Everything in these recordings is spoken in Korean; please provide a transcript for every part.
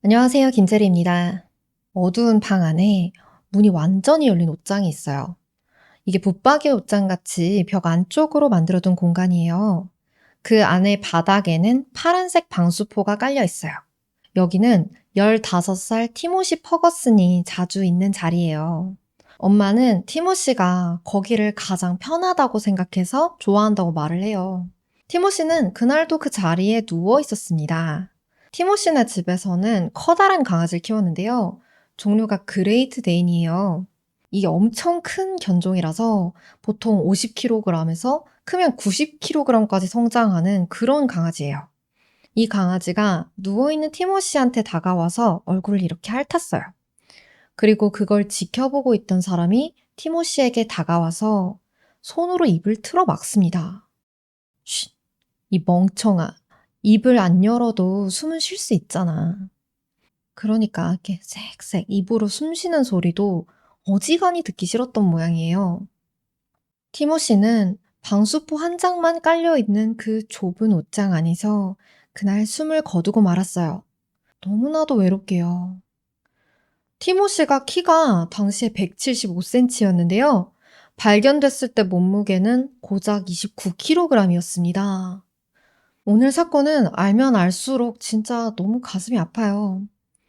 안녕하세요. 김재리입니다. 어두운 방 안에 문이 완전히 열린 옷장이 있어요. 이게 붙박이 옷장 같이 벽 안쪽으로 만들어둔 공간이에요. 그 안에 바닥에는 파란색 방수포가 깔려 있어요. 여기는 15살 티모시 퍼거슨이 자주 있는 자리예요. 엄마는 티모시가 거기를 가장 편하다고 생각해서 좋아한다고 말을 해요. 티모시는 그날도 그 자리에 누워 있었습니다. 티모시네 집에서는 커다란 강아지를 키웠는데요. 종류가 그레이트 데인이에요. 이게 엄청 큰 견종이라서 보통 50kg에서 크면 90kg까지 성장하는 그런 강아지예요. 이 강아지가 누워있는 티모시한테 다가와서 얼굴을 이렇게 핥았어요. 그리고 그걸 지켜보고 있던 사람이 티모시에게 다가와서 손으로 입을 틀어 막습니다. 쉿, 이 멍청아. 입을 안 열어도 숨은 쉴 수 있잖아. 그러니까 이렇게 쌕쌕 입으로 숨 쉬는 소리도 어지간히 듣기 싫었던 모양이에요. 티모시는 방수포 한 장만 깔려있는 그 좁은 옷장 안에서 그날 숨을 거두고 말았어요. 너무나도 외롭게요. 티모시가 키가 당시에 175cm였는데요. 발견됐을 때 몸무게는 고작 29kg이었습니다. 오늘 사건은 알면 알수록 진짜 너무 가슴이 아파요.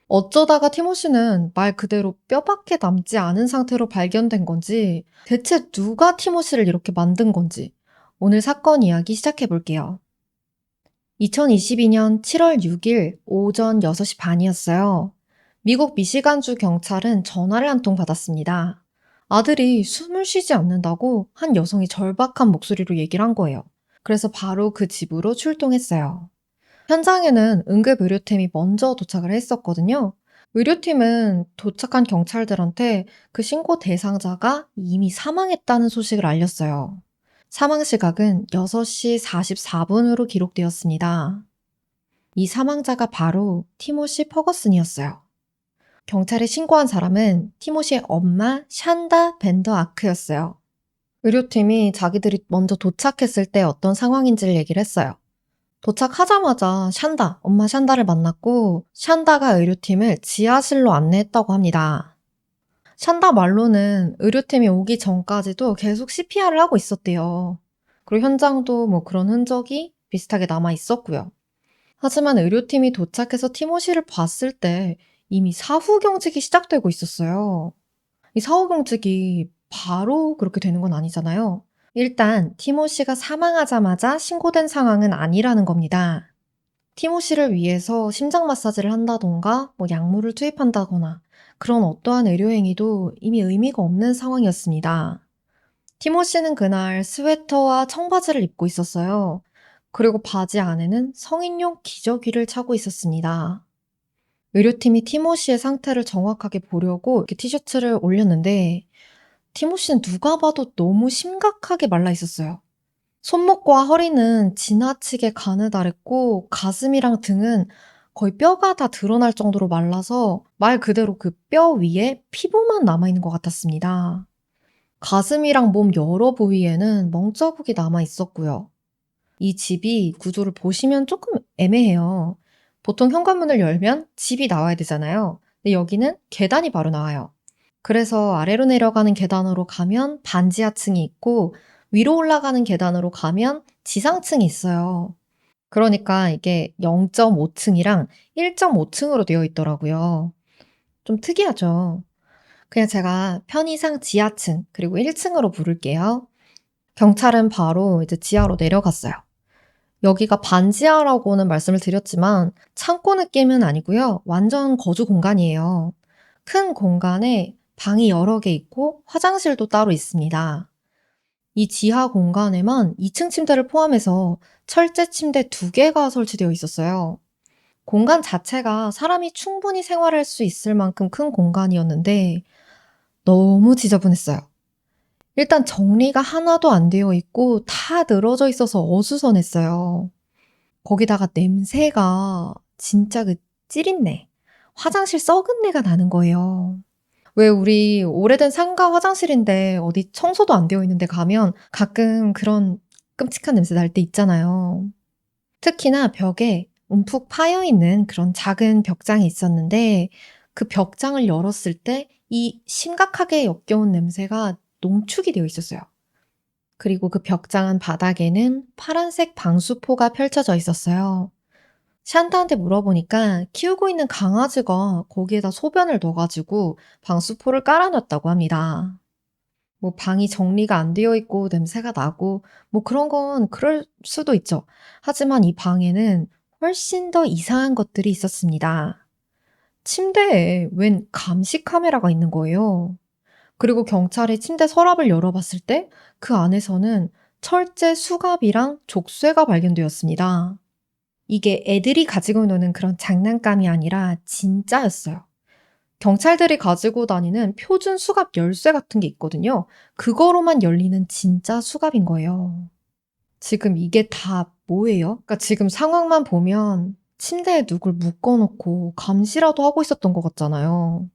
어쩌다가 티모시는 말 그대로 뼈밖에 남지 않은 상태로 발견된 건지, 대체 누가 티모시를 이렇게 만든 건지, 오늘 사건 이야기 시작해 볼게요. 2022년 7월 6일 오전 6시 반이었어요. 미국 미시간주 경찰은 전화를 한 통 받았습니다. 아들이 숨을 쉬지 않는다고 한 여성이 절박한 목소리로 얘기를 한 거예요. 그래서 바로 그 집으로 출동했어요. 현장에는 응급의료팀이 먼저 도착을 했었거든요. 의료팀은 도착한 경찰들한테 그 신고 대상자가 이미 사망했다는 소식을 알렸어요. 사망 시각은 6시 44분으로 기록되었습니다. 이 사망자가 바로 티모시 퍼거슨이었어요. 경찰에 신고한 사람은 티모시의 엄마 샨다 벤더 아크였어요. 의료팀이 자기들이 먼저 도착했을 때 어떤 상황인지를 얘기를 했어요. 도착하자마자 샨다, 엄마 샨다를 만났고 샨다가 의료팀을 지하실로 안내했다고 합니다. 샨다 말로는 의료팀이 오기 전까지도 계속 CPR을 하고 있었대요. 그리고 현장도 뭐 그런 흔적이 비슷하게 남아 있었고요. 하지만 의료팀이 도착해서 티모시를 봤을 때 이미 사후경직이 시작되고 있었어요. 이 사후경직이 바로 그렇게 되는 건 아니잖아요. 일단 티모시가 사망하자마자 신고된 상황은 아니라는 겁니다. 티모시를 위해서 심장 마사지를 한다던가 뭐 약물을 투입한다거나 그런 어떠한 의료행위도 이미 의미가 없는 상황이었습니다. 티모시는 그날 스웨터와 청바지를 입고 있었어요. 그리고 바지 안에는 성인용 기저귀를 차고 있었습니다. 의료팀이 티모시의 상태를 정확하게 보려고 이렇게 티셔츠를 올렸는데 티모시는 누가 봐도 너무 심각하게 말라 있었어요. 손목과 허리는 지나치게 가느다랬고 가슴이랑 등은 거의 뼈가 다 드러날 정도로 말라서 말 그대로 그 뼈 위에 피부만 남아있는 것 같았습니다. 가슴이랑 몸 여러 부위에는 멍자국이 남아 있었고요. 이 집이 구조를 보시면 조금 애매해요. 보통 현관문을 열면 집이 나와야 되잖아요. 근데 여기는 계단이 바로 나와요. 그래서 아래로 내려가는 계단으로 가면 반지하층이 있고 위로 올라가는 계단으로 가면 지상층이 있어요. 그러니까 이게 0.5층이랑 1.5층으로 되어 있더라고요. 좀 특이하죠. 그냥 제가 편의상 지하층 그리고 1층으로 부를게요. 경찰은 바로 이제 지하로 내려갔어요. 여기가 반지하라고는 말씀을 드렸지만 창고 느낌은 아니고요. 완전 거주 공간이에요. 큰 공간에 방이 여러 개 있고 화장실도 따로 있습니다. 이 지하 공간에만 2층 침대를 포함해서 철제 침대 2개가 설치되어 있었어요. 공간 자체가 사람이 충분히 생활할 수 있을 만큼 큰 공간이었는데 너무 지저분했어요. 일단 정리가 하나도 안 되어 있고 다 늘어져 있어서 어수선했어요. 거기다가 냄새가 진짜 그 찌린내, 화장실 썩은 내가 나는 거예요. 왜 우리 오래된 상가 화장실인데 어디 청소도 안 되어 있는데 가면 가끔 그런 끔찍한 냄새 날 때 있잖아요. 특히나 벽에 움푹 파여 있는 그런 작은 벽장이 있었는데 그 벽장을 열었을 때 이 심각하게 역겨운 냄새가 농축이 되어 있었어요. 그리고 그 벽장 바닥에는 파란색 방수포가 펼쳐져 있었어요. 샨타한테 물어보니까 키우고 있는 강아지가 거기에다 소변을 넣어가지고 방수포를 깔아놨다고 합니다. 뭐 방이 정리가 안 되어 있고 냄새가 나고 뭐 그런 건 그럴 수도 있죠. 하지만 이 방에는 훨씬 더 이상한 것들이 있었습니다. 침대에 웬 감시 카메라가 있는 거예요. 그리고 경찰이 침대 서랍을 열어봤을 때 그 안에서는 철제 수갑이랑 족쇄가 발견되었습니다. 이게 애들이 가지고 노는 그런 장난감이 아니라 진짜였어요. 경찰들이 가지고 다니는 표준 수갑 열쇠 같은 게 있거든요. 그거로만 열리는 진짜 수갑인 거예요. 지금 이게 다 뭐예요? 그러니까 지금 상황만 보면 침대에 누굴 묶어놓고 감시라도 하고 있었던 것 같잖아요.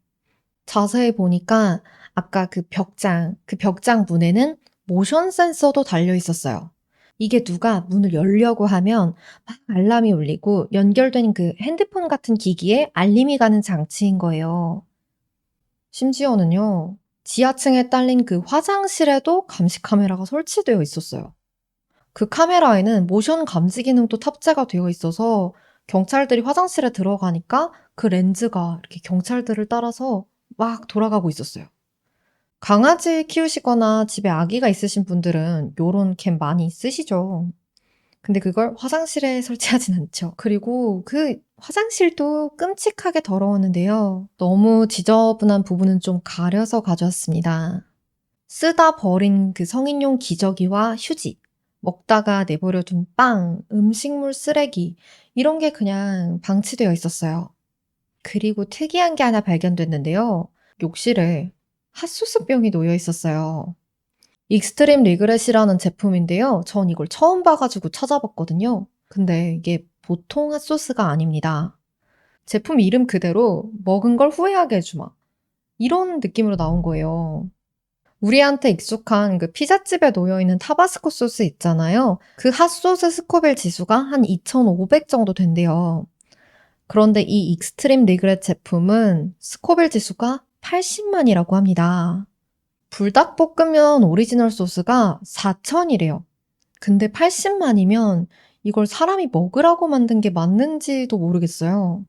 자세히 보니까 아까 그 벽장 문에는 모션 센서도 달려 있었어요. 이게 누가 문을 열려고 하면 막 알람이 울리고 연결된 그 핸드폰 같은 기기에 알림이 가는 장치인 거예요. 심지어는요, 지하층에 딸린 그 화장실에도 감시 카메라가 설치되어 있었어요. 그 카메라에는 모션 감지 기능도 탑재가 되어 있어서 경찰들이 화장실에 들어가니까 그 렌즈가 이렇게 경찰들을 따라서 막 돌아가고 있었어요. 강아지 키우시거나 집에 아기가 있으신 분들은 요런 캠 많이 쓰시죠. 근데 그걸 화장실에 설치하진 않죠. 그리고 그 화장실도 끔찍하게 더러웠는데요. 너무 지저분한 부분은 좀 가려서 가져왔습니다. 쓰다 버린 그 성인용 기저귀와 휴지, 먹다가 내버려둔 빵, 음식물 쓰레기, 이런 게 그냥 방치되어 있었어요. 그리고 특이한 게 하나 발견됐는데요. 욕실에 핫소스병이 놓여 있었어요. 익스트림 리그렛이라는 제품인데요. 전 이걸 처음 봐가지고 찾아봤거든요. 근데 이게 보통 핫소스가 아닙니다. 제품 이름 그대로 먹은 걸 후회하게 해주마. 이런 느낌으로 나온 거예요. 우리한테 익숙한 그 피자집에 놓여있는 타바스코 소스 있잖아요. 그 핫소스 스코빌 지수가 한 2,500 정도 된대요. 그런데 이 익스트림 리그렛 제품은 스코빌 지수가 80만이라고 합니다. 불닭볶음면 오리지널 소스가 4,000이래요. 근데 80만이면 이걸 사람이 먹으라고 만든 게 맞는지도 모르겠어요.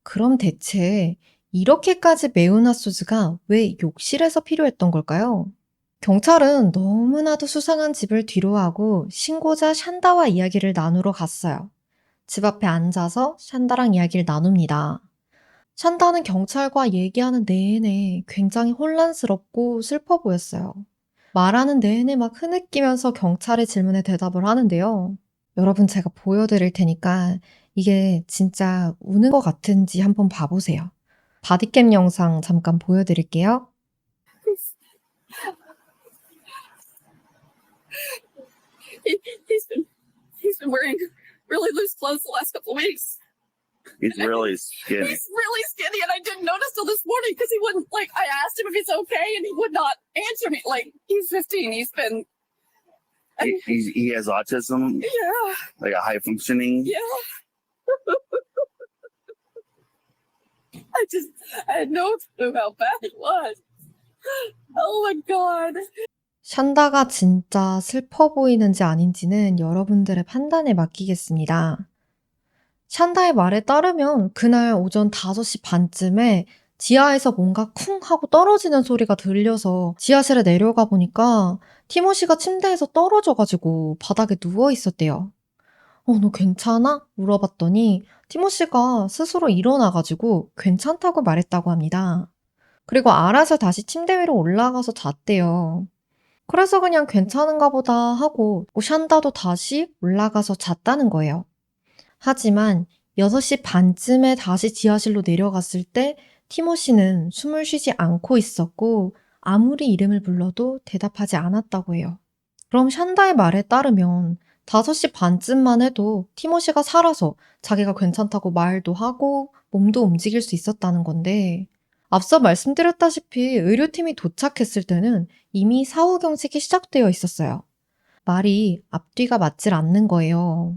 그럼 대체 이렇게까지 매운 핫소스가 왜 욕실에서 필요했던 걸까요? 경찰은 너무나도 수상한 집을 뒤로하고 신고자 샨다와 이야기를 나누러 갔어요. 집 앞에 앉아서 샨다랑 이야기를 나눕니다. 샨다는 경찰과 얘기하는 내내 굉장히 혼란스럽고 슬퍼 보였어요. 말하는 내내 막 흐느끼면서 경찰의 질문에 대답을 하는데요. 여러분 제가 보여드릴 테니까 이게 진짜 우는 것 같은지 한번 봐보세요. 바디캠 영상 잠깐 보여드릴게요. He, he's been wearing really loose clothes the last couple of weeks. He's really skinny. He's really skinny, and I didn't notice till this morning because he wouldn't I asked him if he's okay, and he would not answer me. He's 15. He's been He has autism, yeah, like a high functioning. yeah. I had no clue how bad it was. Oh my god. 샨다가 진짜 슬퍼 보이는지 아닌지는 여러분들의 판단에 맡기겠습니다. 샨다의 말에 따르면 그날 오전 5시 반쯤에 지하에서 뭔가 쿵 하고 떨어지는 소리가 들려서 지하실에 내려가 보니까 티모시가 침대에서 떨어져가지고 바닥에 누워 있었대요. 너 괜찮아? 물어봤더니 티모시가 스스로 일어나가지고 괜찮다고 말했다고 합니다. 그리고 알아서 다시 침대 위로 올라가서 잤대요. 그래서 그냥 괜찮은가 보다 하고 샨다도 다시 올라가서 잤다는 거예요. 하지만 6시 반쯤에 다시 지하실로 내려갔을 때 티모시는 숨을 쉬지 않고 있었고 아무리 이름을 불러도 대답하지 않았다고 해요. 그럼 샨다의 말에 따르면 5시 반쯤만 해도 티모시가 살아서 자기가 괜찮다고 말도 하고 몸도 움직일 수 있었다는 건데 앞서 말씀드렸다시피 의료팀이 도착했을 때는 이미 사후 경직이 시작되어 있었어요. 말이 앞뒤가 맞질 않는 거예요.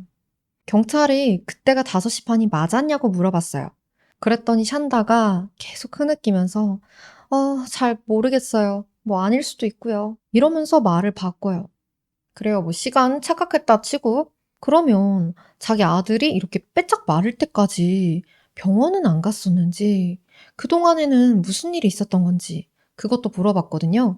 경찰이 그때가 5시 반이 맞았냐고 물어봤어요. 그랬더니 샨다가 계속 흐느끼면서 잘 모르겠어요. 뭐 아닐 수도 있고요. 이러면서 말을 바꿔요. 그래요. 뭐 시간 착각했다 치고 그러면 자기 아들이 이렇게 빼짝 마를 때까지 병원은 안 갔었는지 그동안에는 무슨 일이 있었던 건지 그것도 물어봤거든요.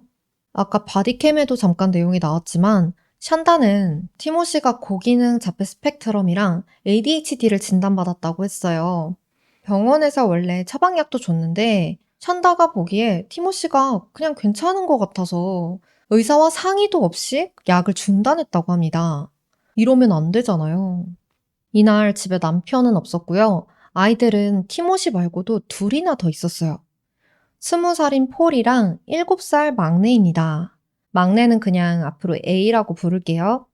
아까 바디캠에도 잠깐 내용이 나왔지만 샨다는 티모시가 고기능 자폐 스펙트럼이랑 ADHD를 진단받았다고 했어요. 병원에서 원래 처방약도 줬는데 샨다가 보기에 티모시가 그냥 괜찮은 것 같아서 의사와 상의도 없이 약을 중단했다고 합니다. 이러면 안 되잖아요. 이날 집에 남편은 없었고요. 아이들은 티모시 말고도 둘이나 더 있었어요. 20살인 폴이랑 7살 막내입니다. 막내는 그냥 앞으로 A라고 부를게요.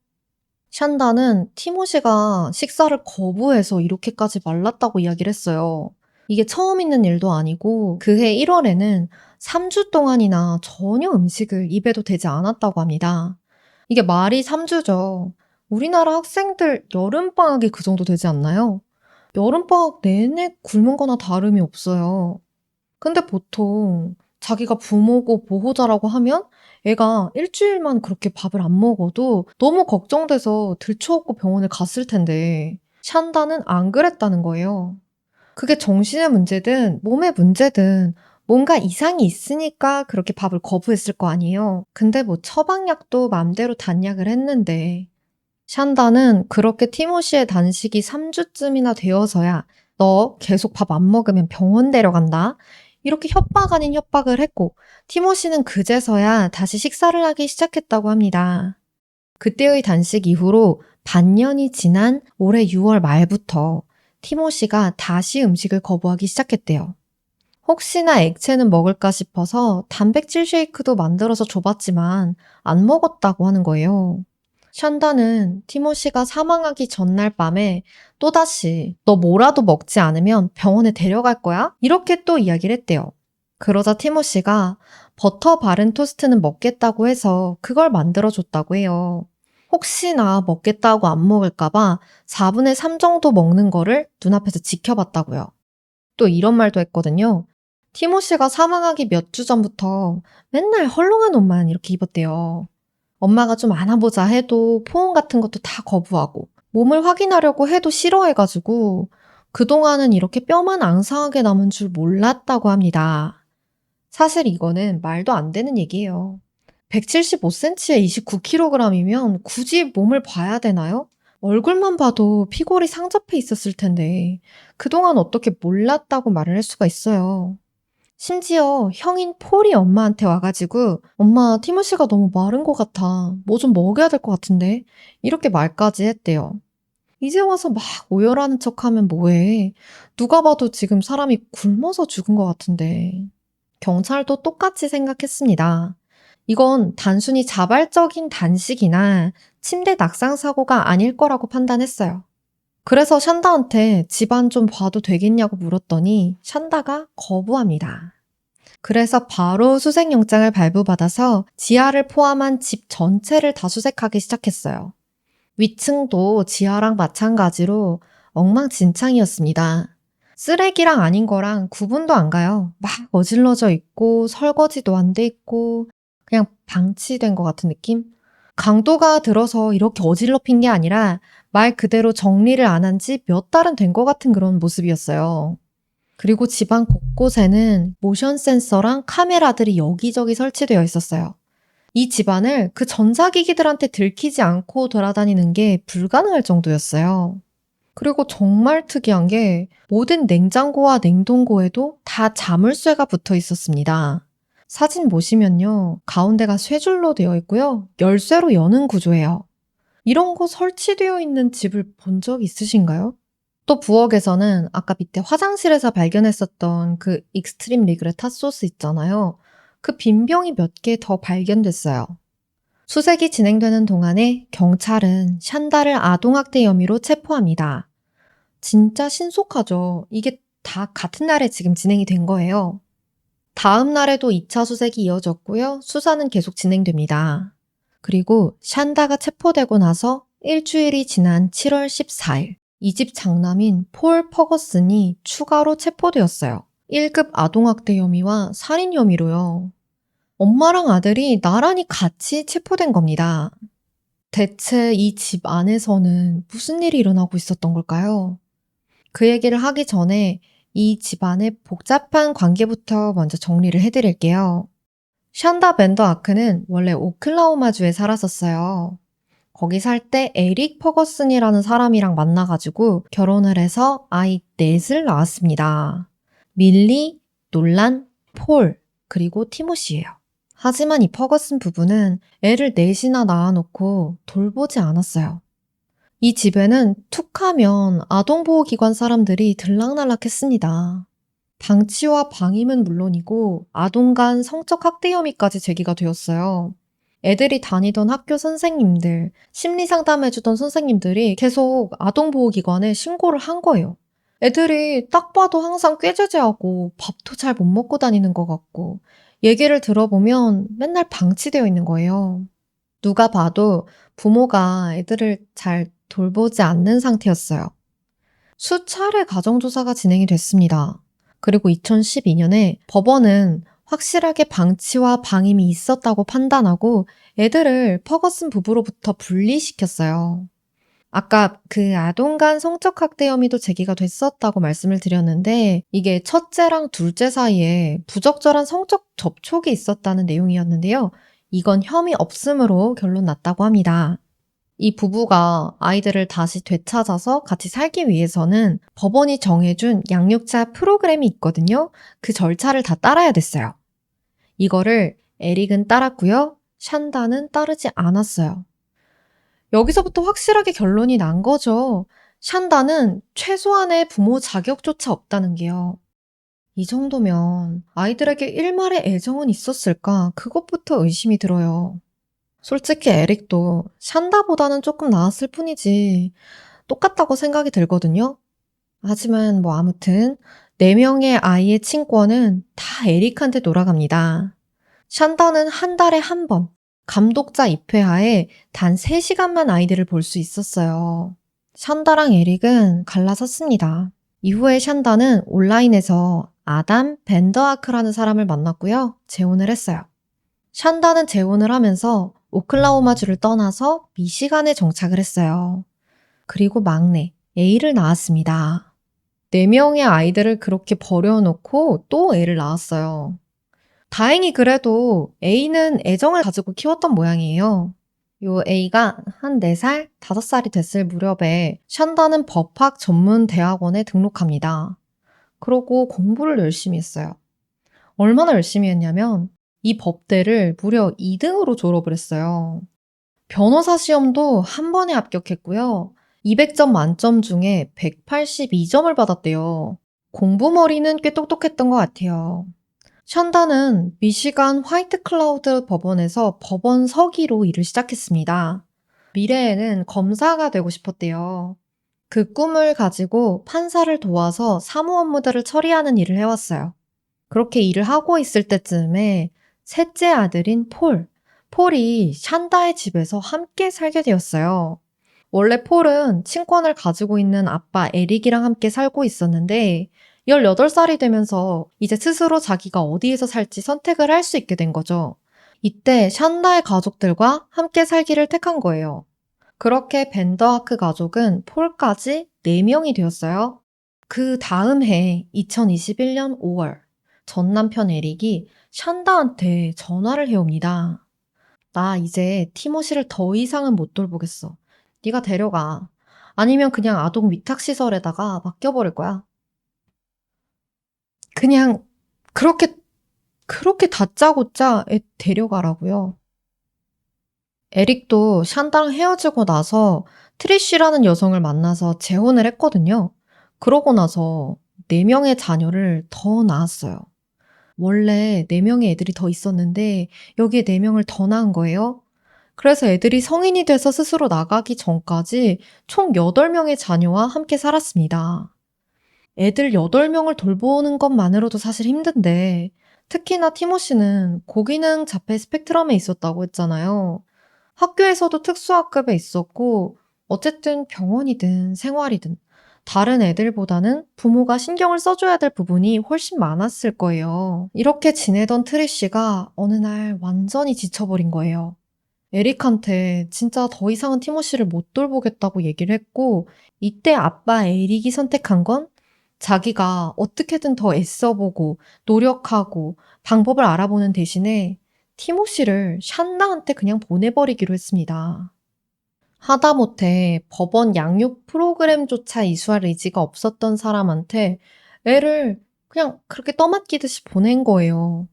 샨다는 티모시가 식사를 거부해서 이렇게까지 말랐다고 이야기를 했어요. 이게 처음 있는 일도 아니고 그해 1월에는 3주 동안이나 전혀 음식을 입에도 대지 않았다고 합니다. 이게 말이 3주죠. 우리나라 학생들 여름방학이 그 정도 되지 않나요? 여름방학 내내 굶은 거나 다름이 없어요. 근데 보통 자기가 부모고 보호자라고 하면 애가 일주일만 그렇게 밥을 안 먹어도 너무 걱정돼서 들쳐업고 병원을 갔을 텐데 샨다는 안 그랬다는 거예요. 그게 정신의 문제든 몸의 문제든 뭔가 이상이 있으니까 그렇게 밥을 거부했을 거 아니에요. 근데 뭐 처방약도 맘대로 단약을 했는데 샨다는 그렇게 티모시의 단식이 3주쯤이나 되어서야 너 계속 밥 안 먹으면 병원 데려간다. 이렇게 협박 아닌 협박을 했고 티모시는 그제서야 다시 식사를 하기 시작했다고 합니다. 그때의 단식 이후로 반년이 지난 올해 6월 말부터 티모시가 다시 음식을 거부하기 시작했대요. 혹시나 액체는 먹을까 싶어서 단백질 쉐이크도 만들어서 줘봤지만 안 먹었다고 하는 거예요. 샨다는 티모시가 사망하기 전날 밤에 또다시 너 뭐라도 먹지 않으면 병원에 데려갈 거야? 이렇게 또 이야기를 했대요. 그러자 티모시가 버터 바른 토스트는 먹겠다고 해서 그걸 만들어줬다고 해요. 혹시나 먹겠다고 안 먹을까봐 4분의 3 정도 먹는 거를 눈앞에서 지켜봤다고요. 또 이런 말도 했거든요. 티모시가 사망하기 몇 주 전부터 맨날 헐렁한 옷만 이렇게 입었대요. 엄마가 좀 안아보자 해도 포옹 같은 것도 다 거부하고 몸을 확인하려고 해도 싫어해가지고 그동안은 이렇게 뼈만 앙상하게 남은 줄 몰랐다고 합니다. 사실 이거는 말도 안 되는 얘기예요. 175cm에 29kg이면 굳이 몸을 봐야 되나요? 얼굴만 봐도 피골이 상접해 있었을 텐데 그동안 어떻게 몰랐다고 말을 할 수가 있어요. 심지어 형인 폴이 엄마한테 와가지고 엄마 티모시가 너무 마른 것 같아. 뭐 좀 먹여야 될 것 같은데 이렇게 말까지 했대요. 이제 와서 막 오열하는 척하면 뭐해. 누가 봐도 지금 사람이 굶어서 죽은 것 같은데. 경찰도 똑같이 생각했습니다. 이건 단순히 자발적인 단식이나 침대 낙상 사고가 아닐 거라고 판단했어요. 그래서 샨다한테 집안 좀 봐도 되겠냐고 물었더니 샨다가 거부합니다. 그래서 바로 수색영장을 발부받아서 지하를 포함한 집 전체를 다 수색하기 시작했어요. 위층도 지하랑 마찬가지로 엉망진창이었습니다. 쓰레기랑 아닌 거랑 구분도 안 가요. 막 어질러져 있고 설거지도 안 돼 있고 그냥 방치된 것 같은 느낌? 강도가 들어서 이렇게 어질러핀 게 아니라 말 그대로 정리를 안 한 지 몇 달은 된 것 같은 그런 모습이었어요. 그리고 집안 곳곳에는 모션 센서랑 카메라들이 여기저기 설치되어 있었어요. 이 집안을 그 전자기기들한테 들키지 않고 돌아다니는 게 불가능할 정도였어요. 그리고 정말 특이한 게 모든 냉장고와 냉동고에도 다 자물쇠가 붙어 있었습니다. 사진 보시면요. 가운데가 쇠줄로 되어 있고요. 열쇠로 여는 구조예요. 이런 거 설치되어 있는 집을 본 적 있으신가요? 또 부엌에서는 아까 밑에 화장실에서 발견했었던 그 익스트림 리그레 핫소스 있잖아요. 그 빈병이 몇 개 더 발견됐어요. 수색이 진행되는 동안에 경찰은 샨다를 아동학대 혐의로 체포합니다. 진짜 신속하죠. 이게 다 같은 날에 지금 진행이 된 거예요. 다음 날에도 2차 수색이 이어졌고요. 수사는 계속 진행됩니다. 그리고 샨다가 체포되고 나서 일주일이 지난 7월 14일 이 집 장남인 폴 퍼거슨이 추가로 체포되었어요. 1급 아동학대 혐의와 살인 혐의로요. 엄마랑 아들이 나란히 같이 체포된 겁니다. 대체 이 집 안에서는 무슨 일이 일어나고 있었던 걸까요? 그 얘기를 하기 전에 이 집안의 복잡한 관계부터 먼저 정리를 해드릴게요. 샨다 밴더 아크는 원래 오클라호마주에 살았었어요. 거기 살 때 에릭 퍼거슨이라는 사람이랑 만나가지고 결혼을 해서 아이 넷을 낳았습니다. 밀리, 놀란, 폴, 그리고 티모시예요. 하지만 이 퍼거슨 부부는 애를 넷이나 낳아놓고 돌보지 않았어요. 이 집에는 툭하면 아동보호기관 사람들이 들락날락했습니다. 방치와 방임은 물론이고 아동 간 성적 학대 혐의까지 제기가 되었어요. 애들이 다니던 학교 선생님들, 심리 상담해주던 선생님들이 계속 아동보호기관에 신고를 한 거예요. 애들이 딱 봐도 항상 꾀죄죄하고 밥도 잘 못 먹고 다니는 것 같고 얘기를 들어보면 맨날 방치되어 있는 거예요. 누가 봐도 부모가 애들을 잘 돌보지 않는 상태였어요. 수차례 가정조사가 진행이 됐습니다. 그리고 2012년에 법원은 확실하게 방치와 방임이 있었다고 판단하고 애들을 퍼거슨 부부로부터 분리시켰어요. 아까 그 아동 간 성적 학대 혐의도 제기가 됐었다고 말씀을 드렸는데 이게 첫째랑 둘째 사이에 부적절한 성적 접촉이 있었다는 내용이었는데요. 이건 혐의 없음으로 결론 났다고 합니다. 이 부부가 아이들을 다시 되찾아서 같이 살기 위해서는 법원이 정해준 양육자 프로그램이 있거든요. 그 절차를 다 따라야 됐어요. 이거를 에릭은 따랐고요. 샨다는 따르지 않았어요. 여기서부터 확실하게 결론이 난 거죠. 샨다는 최소한의 부모 자격조차 없다는 게요. 이 정도면 아이들에게 일말의 애정은 있었을까? 그것부터 의심이 들어요. 솔직히 에릭도 샨다보다는 조금 나았을 뿐이지 똑같다고 생각이 들거든요. 하지만 아무튼 4명의 아이의 친권은 다 에릭한테 돌아갑니다. 샨다는 한 달에 한 번 감독자 입회하에 단 3시간만 아이들을 볼 수 있었어요. 샨다랑 에릭은 갈라섰습니다. 이후에 샨다는 온라인에서 아담 밴더아크라는 사람을 만났고요. 재혼을 했어요. 샨다는 재혼을 하면서 오클라호마주를 떠나서 미시간에 정착을 했어요. 그리고 막내 A를 낳았습니다. 4명의 아이들을 그렇게 버려놓고 또 애를 낳았어요. 다행히 그래도 A는 애정을 가지고 키웠던 모양이에요. 요 A가 한 4살, 5살이 됐을 무렵에 샨다는 법학 전문 대학원에 등록합니다. 그러고 공부를 열심히 했어요. 얼마나 열심히 했냐면 이 법대를 무려 2등으로 졸업을 했어요. 변호사 시험도 한 번에 합격했고요. 200점 만점 중에 182점을 받았대요. 공부머리는 꽤 똑똑했던 것 같아요. 샨다는 미시간 화이트 클라우드 법원에서 법원 서기로 일을 시작했습니다. 미래에는 검사가 되고 싶었대요. 그 꿈을 가지고 판사를 도와서 사무 업무들을 처리하는 일을 해왔어요. 그렇게 일을 하고 있을 때쯤에 셋째 아들인 폴이 샨다의 집에서 함께 살게 되었어요. 원래 폴은 친권을 가지고 있는 아빠 에릭이랑 함께 살고 있었는데 18살이 되면서 이제 스스로 자기가 어디에서 살지 선택을 할 수 있게 된 거죠. 이때 샨다의 가족들과 함께 살기를 택한 거예요. 그렇게 밴더하크 가족은 폴까지 4명이 되었어요. 그 다음 해 2021년 5월 전 남편 에릭이 샨다한테 전화를 해옵니다. 나 이제 티모시를 더 이상은 못 돌보겠어. 네가 데려가. 아니면 그냥 아동 위탁시설에다가 맡겨버릴 거야. 그냥 그렇게 다짜고짜 애 데려가라고요. 에릭도 샨다랑 헤어지고 나서 트리쉬라는 여성을 만나서 재혼을 했거든요. 그러고 나서 4명의 자녀를 더 낳았어요. 원래 4명의 애들이 더 있었는데 여기에 4명을 더 낳은 거예요. 그래서 애들이 성인이 돼서 스스로 나가기 전까지 총 8명의 자녀와 함께 살았습니다. 애들 8명을 돌보는 것만으로도 사실 힘든데 특히나 티모시는 고기능 자폐 스펙트럼에 있었다고 했잖아요. 학교에서도 특수학급에 있었고 어쨌든 병원이든 생활이든 다른 애들보다는 부모가 신경을 써줘야 될 부분이 훨씬 많았을 거예요. 이렇게 지내던 트리시가 어느 날 완전히 지쳐버린 거예요. 에릭한테 진짜 더 이상은 티모시를 못 돌보겠다고 얘기를 했고, 이때 아빠 에릭이 선택한 건 자기가 어떻게든 더 애써보고 노력하고 방법을 알아보는 대신에 티모시를 샨나한테 그냥 보내버리기로 했습니다. 하다못해 법원 양육 프로그램조차 이수할 의지가 없었던 사람한테 애를 그냥 그렇게 떠맡기듯이 보낸 거예요.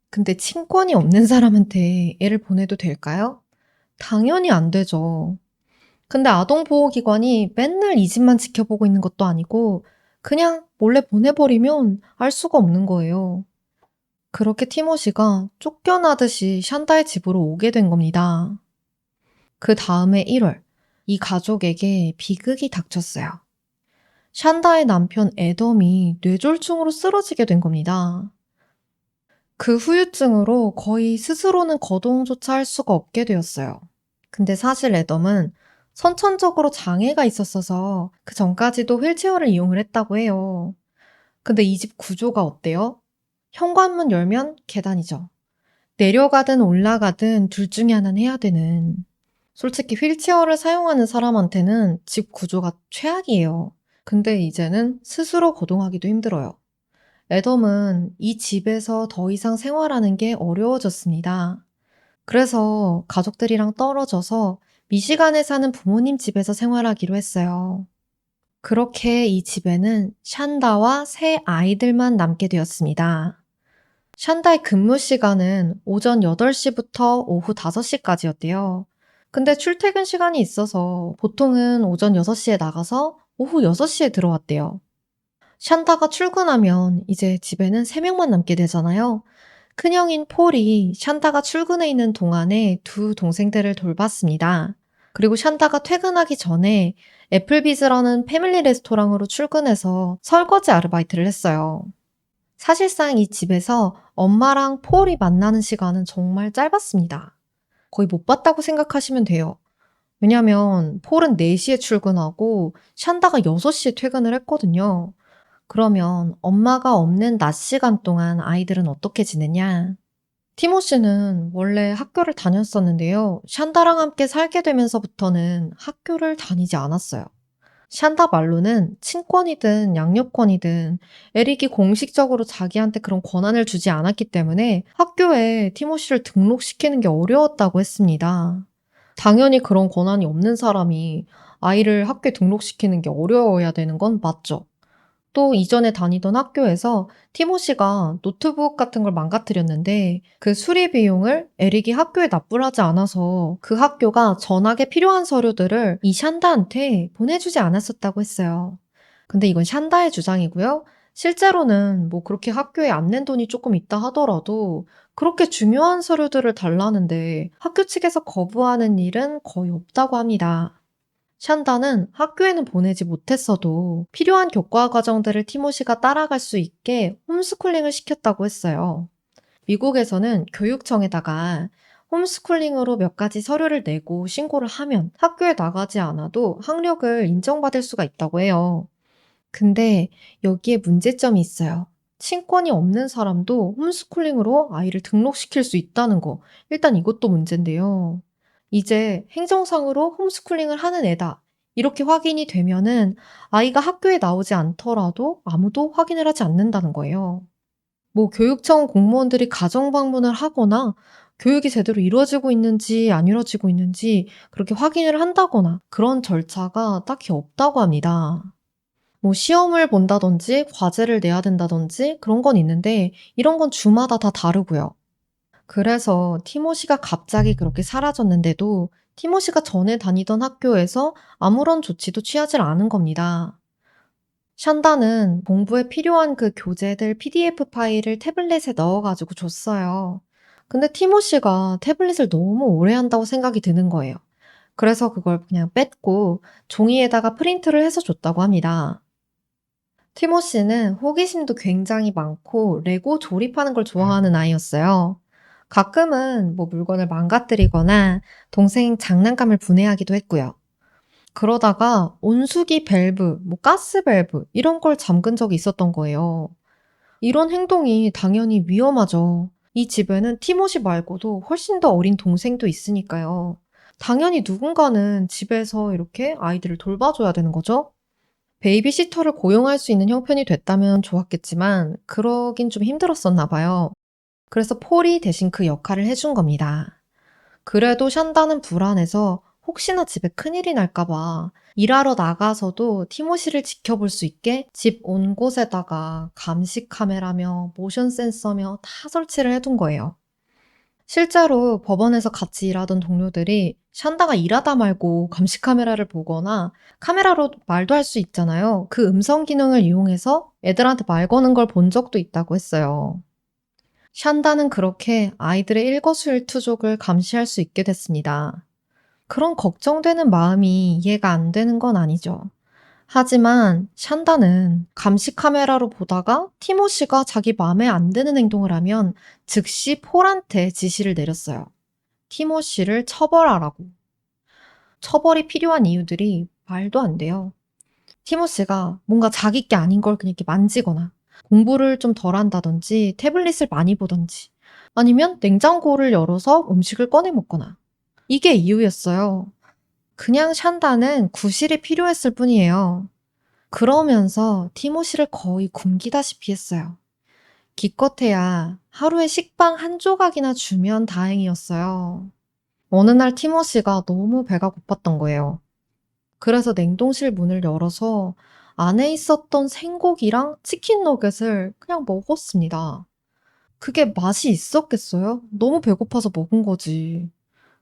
근데 친권이 없는 사람한테 애를 보내도 될까요? 당연히 안 되죠. 근데 아동보호기관이 맨날 이 집만 지켜보고 있는 것도 아니고 그냥 몰래 보내버리면 알 수가 없는 거예요. 그렇게 티모시가 쫓겨나듯이 샨다의 집으로 오게 된 겁니다. 그 다음에 1월, 이 가족에게 비극이 닥쳤어요. 샨다의 남편 애덤이 뇌졸중으로 쓰러지게 된 겁니다. 그 후유증으로 거의 스스로는 거동조차 할 수가 없게 되었어요. 근데 사실 애덤은 선천적으로 장애가 있었어서 그 전까지도 휠체어를 이용을 했다고 해요. 근데 이 집 구조가 어때요? 현관문 열면 계단이죠. 내려가든 올라가든 둘 중에 하나는 해야 되는. 솔직히 휠체어를 사용하는 사람한테는 집 구조가 최악이에요. 근데 이제는 스스로 거동하기도 힘들어요. 애덤은 이 집에서 더 이상 생활하는 게 어려워졌습니다. 그래서 가족들이랑 떨어져서 미시간에 사는 부모님 집에서 생활하기로 했어요. 그렇게 이 집에는 샨다와 세 아이들만 남게 되었습니다. 샨다의 근무 시간은 오전 8시부터 오후 5시까지였대요. 근데 출퇴근 시간이 있어서 보통은 오전 6시에 나가서 오후 6시에 들어왔대요. 샨다가 출근하면 이제 집에는 3명만 남게 되잖아요. 큰형인 폴이 샨다가 출근해 있는 동안에 두 동생들을 돌봤습니다. 그리고 샨다가 퇴근하기 전에 애플비즈라는 패밀리 레스토랑으로 출근해서 설거지 아르바이트를 했어요. 사실상 이 집에서 엄마랑 폴이 만나는 시간은 정말 짧았습니다. 거의 못 봤다고 생각하시면 돼요. 왜냐면 폴은 4시에 출근하고 샨다가 6시에 퇴근을 했거든요. 그러면 엄마가 없는 낮 시간 동안 아이들은 어떻게 지내냐? 티모시는 원래 학교를 다녔었는데요. 샨다랑 함께 살게 되면서부터는 학교를 다니지 않았어요. 샨다 말로는 친권이든 양육권이든 에릭이 공식적으로 자기한테 그런 권한을 주지 않았기 때문에 학교에 티모시를 등록시키는 게 어려웠다고 했습니다. 당연히 그런 권한이 없는 사람이 아이를 학교에 등록시키는 게 어려워야 되는 건 맞죠. 또 이전에 다니던 학교에서 티모시가 노트북 같은 걸 망가뜨렸는데 그 수리 비용을 에릭이 학교에 납부를 하지 않아서 그 학교가 전학에 필요한 서류들을 이 샨다한테 보내주지 않았었다고 했어요. 근데 이건 샨다의 주장이고요. 실제로는 뭐 그렇게 학교에 안 낸 돈이 조금 있다 하더라도 그렇게 중요한 서류들을 달라는데 학교 측에서 거부하는 일은 거의 없다고 합니다. 샨다는 학교에는 보내지 못했어도 필요한 교과 과정들을 티모시가 따라갈 수 있게 홈스쿨링을 시켰다고 했어요. 미국에서는 교육청에다가 홈스쿨링으로 몇 가지 서류를 내고 신고를 하면 학교에 나가지 않아도 학력을 인정받을 수가 있다고 해요. 근데 여기에 문제점이 있어요. 친권이 없는 사람도 홈스쿨링으로 아이를 등록시킬 수 있다는 거. 일단 이것도 문제인데요. 이제 행정상으로 홈스쿨링을 하는 애다. 이렇게 확인이 되면은 아이가 학교에 나오지 않더라도 아무도 확인을 하지 않는다는 거예요. 뭐 교육청 공무원들이 가정 방문을 하거나 교육이 제대로 이루어지고 있는지 안 이루어지고 있는지 그렇게 확인을 한다거나 그런 절차가 딱히 없다고 합니다. 뭐 시험을 본다든지 과제를 내야 된다든지 그런 건 있는데 이런 건 주마다 다 다르고요. 그래서 티모시가 갑자기 그렇게 사라졌는데도 티모시가 전에 다니던 학교에서 아무런 조치도 취하지 않은 겁니다. 샨다는 공부에 필요한 그 교재들 PDF 파일을 태블릿에 넣어가지고 줬어요. 근데 티모시가 태블릿을 너무 오래 한다고 생각이 드는 거예요. 그래서 그걸 그냥 뺐고 종이에다가 프린트를 해서 줬다고 합니다. 티모시는 호기심도 굉장히 많고 레고 조립하는 걸 좋아하는 아이였어요. 가끔은 뭐 물건을 망가뜨리거나 동생 장난감을 분해하기도 했고요. 그러다가 온수기 밸브, 뭐 가스 밸브 이런 걸 잠근 적이 있었던 거예요. 이런 행동이 당연히 위험하죠. 이 집에는 티모시 말고도 훨씬 더 어린 동생도 있으니까요. 당연히 누군가는 집에서 이렇게 아이들을 돌봐줘야 되는 거죠. 베이비시터를 고용할 수 있는 형편이 됐다면 좋았겠지만 그러긴 좀 힘들었었나 봐요. 그래서 폴이 대신 그 역할을 해준 겁니다. 그래도 샨다는 불안해서 혹시나 집에 큰일이 날까봐 일하러 나가서도 티모시를 지켜볼 수 있게 집 온 곳에다가 감시 카메라며 모션 센서며 다 설치를 해둔 거예요. 실제로 법원에서 같이 일하던 동료들이 샨다가 일하다 말고 감시 카메라를 보거나 카메라로 말도 할 수 있잖아요. 그 음성 기능을 이용해서 애들한테 말 거는 걸 본 적도 있다고 했어요. 샨다는 그렇게 아이들의 일거수일투족을 감시할 수 있게 됐습니다. 그런 걱정되는 마음이 이해가 안 되는 건 아니죠. 하지만 샨다는 감시 카메라로 보다가 티모시가 자기 마음에 안 드는 행동을 하면 즉시 폴한테 지시를 내렸어요. 티모시를 처벌하라고. 처벌이 필요한 이유들이 말도 안 돼요. 티모시가 뭔가 자기 게 아닌 걸 그냥 이렇게 만지거나 공부를 좀 덜 한다든지 태블릿을 많이 보던지 아니면 냉장고를 열어서 음식을 꺼내 먹거나 이게 이유였어요. 그냥 샨다는 구실이 필요했을 뿐이에요. 그러면서 티모시를 거의 굶기다시피 했어요. 기껏해야 하루에 식빵 한 조각이나 주면 다행이었어요. 어느 날 티모시가 너무 배가 고팠던 거예요. 그래서 냉동실 문을 열어서 안에 있었던 생고기랑 치킨 너겟을 그냥 먹었습니다. 그게 맛이 있었겠어요? 너무 배고파서 먹은 거지.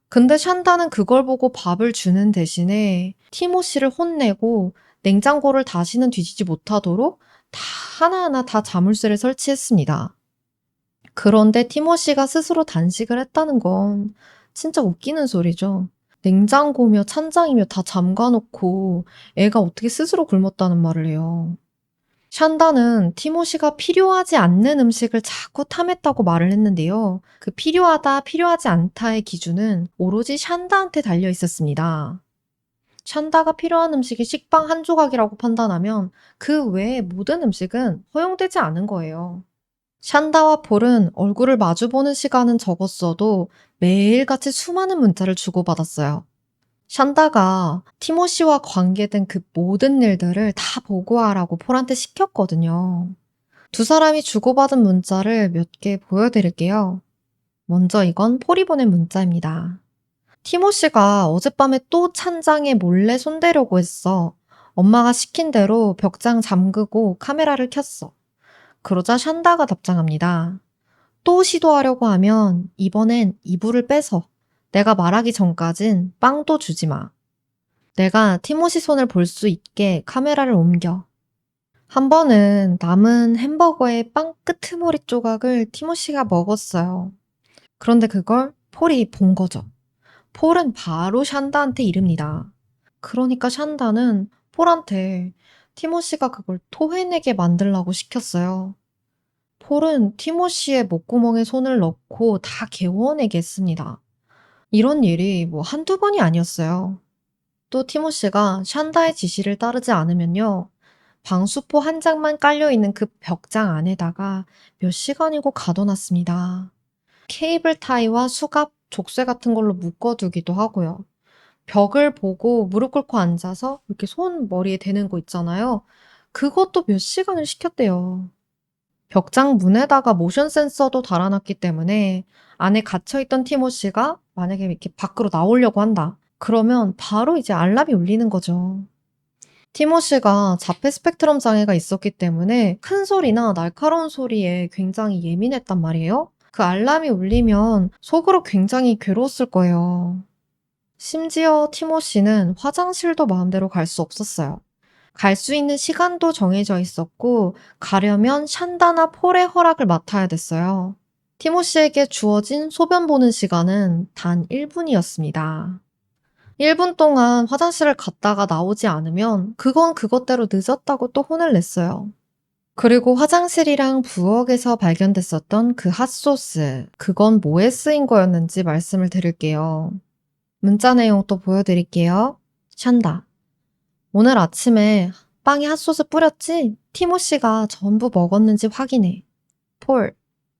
근데 샨다는 그걸 보고 밥을 주는 대신에 티모시를 혼내고 냉장고를 다시는 뒤지지 못하도록 다 하나하나 다 자물쇠를 설치했습니다. 그런데 티모시가 스스로 단식을 했다는 건 진짜 웃기는 소리죠. 냉장고며 찬장이며 다 잠가놓고 애가 어떻게 스스로 굶었다는 말을 해요. 샨다는 티모시가 필요하지 않는 음식을 자꾸 탐했다고 말을 했는데요. 그 필요하다, 필요하지 않다의 기준은 오로지 샨다한테 달려 있었습니다. 샨다가 필요한 음식이 식빵 한 조각이라고 판단하면 그 외의 모든 음식은 허용되지 않은 거예요. 샨다와 폴은 얼굴을 마주보는 시간은 적었어도 매일같이 수많은 문자를 주고받았어요. 샨다가 티모시와 관계된 그 모든 일들을 다 보고하라고 폴한테 시켰거든요. 두 사람이 주고받은 문자를 몇 개 보여드릴게요. 먼저 이건 폴이 보낸 문자입니다. 티모시가 어젯밤에 또 찬장에 몰래 손대려고 했어. 엄마가 시킨 대로 벽장 잠그고 카메라를 켰어. 그러자 샨다가 답장합니다. 또 시도하려고 하면 이번엔 이불을 빼서 내가 말하기 전까진 빵도 주지 마. 내가 티모시 손을 볼 수 있게 카메라를 옮겨. 한 번은 남은 햄버거의 빵 끄트머리 조각을 티모시가 먹었어요. 그런데 그걸 폴이 본 거죠. 폴은 바로 샨다한테 이릅니다. 그러니까 샨다는 폴한테 티모시가 그걸 토해내게 만들라고 시켰어요. 폴은 티모시의 목구멍에 손을 넣고 다 개워내게 했습니다. 이런 일이 뭐 한두 번이 아니었어요. 또 티모시가 샨다의 지시를 따르지 않으면요. 방수포 한 장만 깔려있는 그 벽장 안에다가 몇 시간이고 가둬놨습니다. 케이블 타이와 수갑, 족쇄 같은 걸로 묶어두기도 하고요. 벽을 보고 무릎 꿇고 앉아서 이렇게 손 머리에 대는 거 있잖아요. 그것도 몇 시간을 시켰대요. 벽장 문에다가 모션 센서도 달아놨기 때문에 안에 갇혀있던 티모시가 만약에 이렇게 밖으로 나오려고 한다. 그러면 바로 이제 알람이 울리는 거죠. 티모시가 자폐 스펙트럼 장애가 있었기 때문에 큰 소리나 날카로운 소리에 굉장히 예민했단 말이에요. 그 알람이 울리면 속으로 굉장히 괴로웠을 거예요. 심지어 티모시는 화장실도 마음대로 갈 수 없었어요. 갈 수 있는 시간도 정해져 있었고 가려면 샨다나 폴의 허락을 맡아야 됐어요. 티모시에게 주어진 소변 보는 시간은 단 1분이었습니다. 1분 동안 화장실을 갔다가 나오지 않으면 그건 그것대로 늦었다고 또 혼을 냈어요. 그리고 화장실이랑 부엌에서 발견됐었던 그 핫소스, 그건 뭐에 쓰인 거였는지 말씀을 드릴게요. 문자 내용 또 보여드릴게요. 샨다. 오늘 아침에 빵에 핫소스 뿌렸지? 티모시가 전부 먹었는지 확인해. 폴,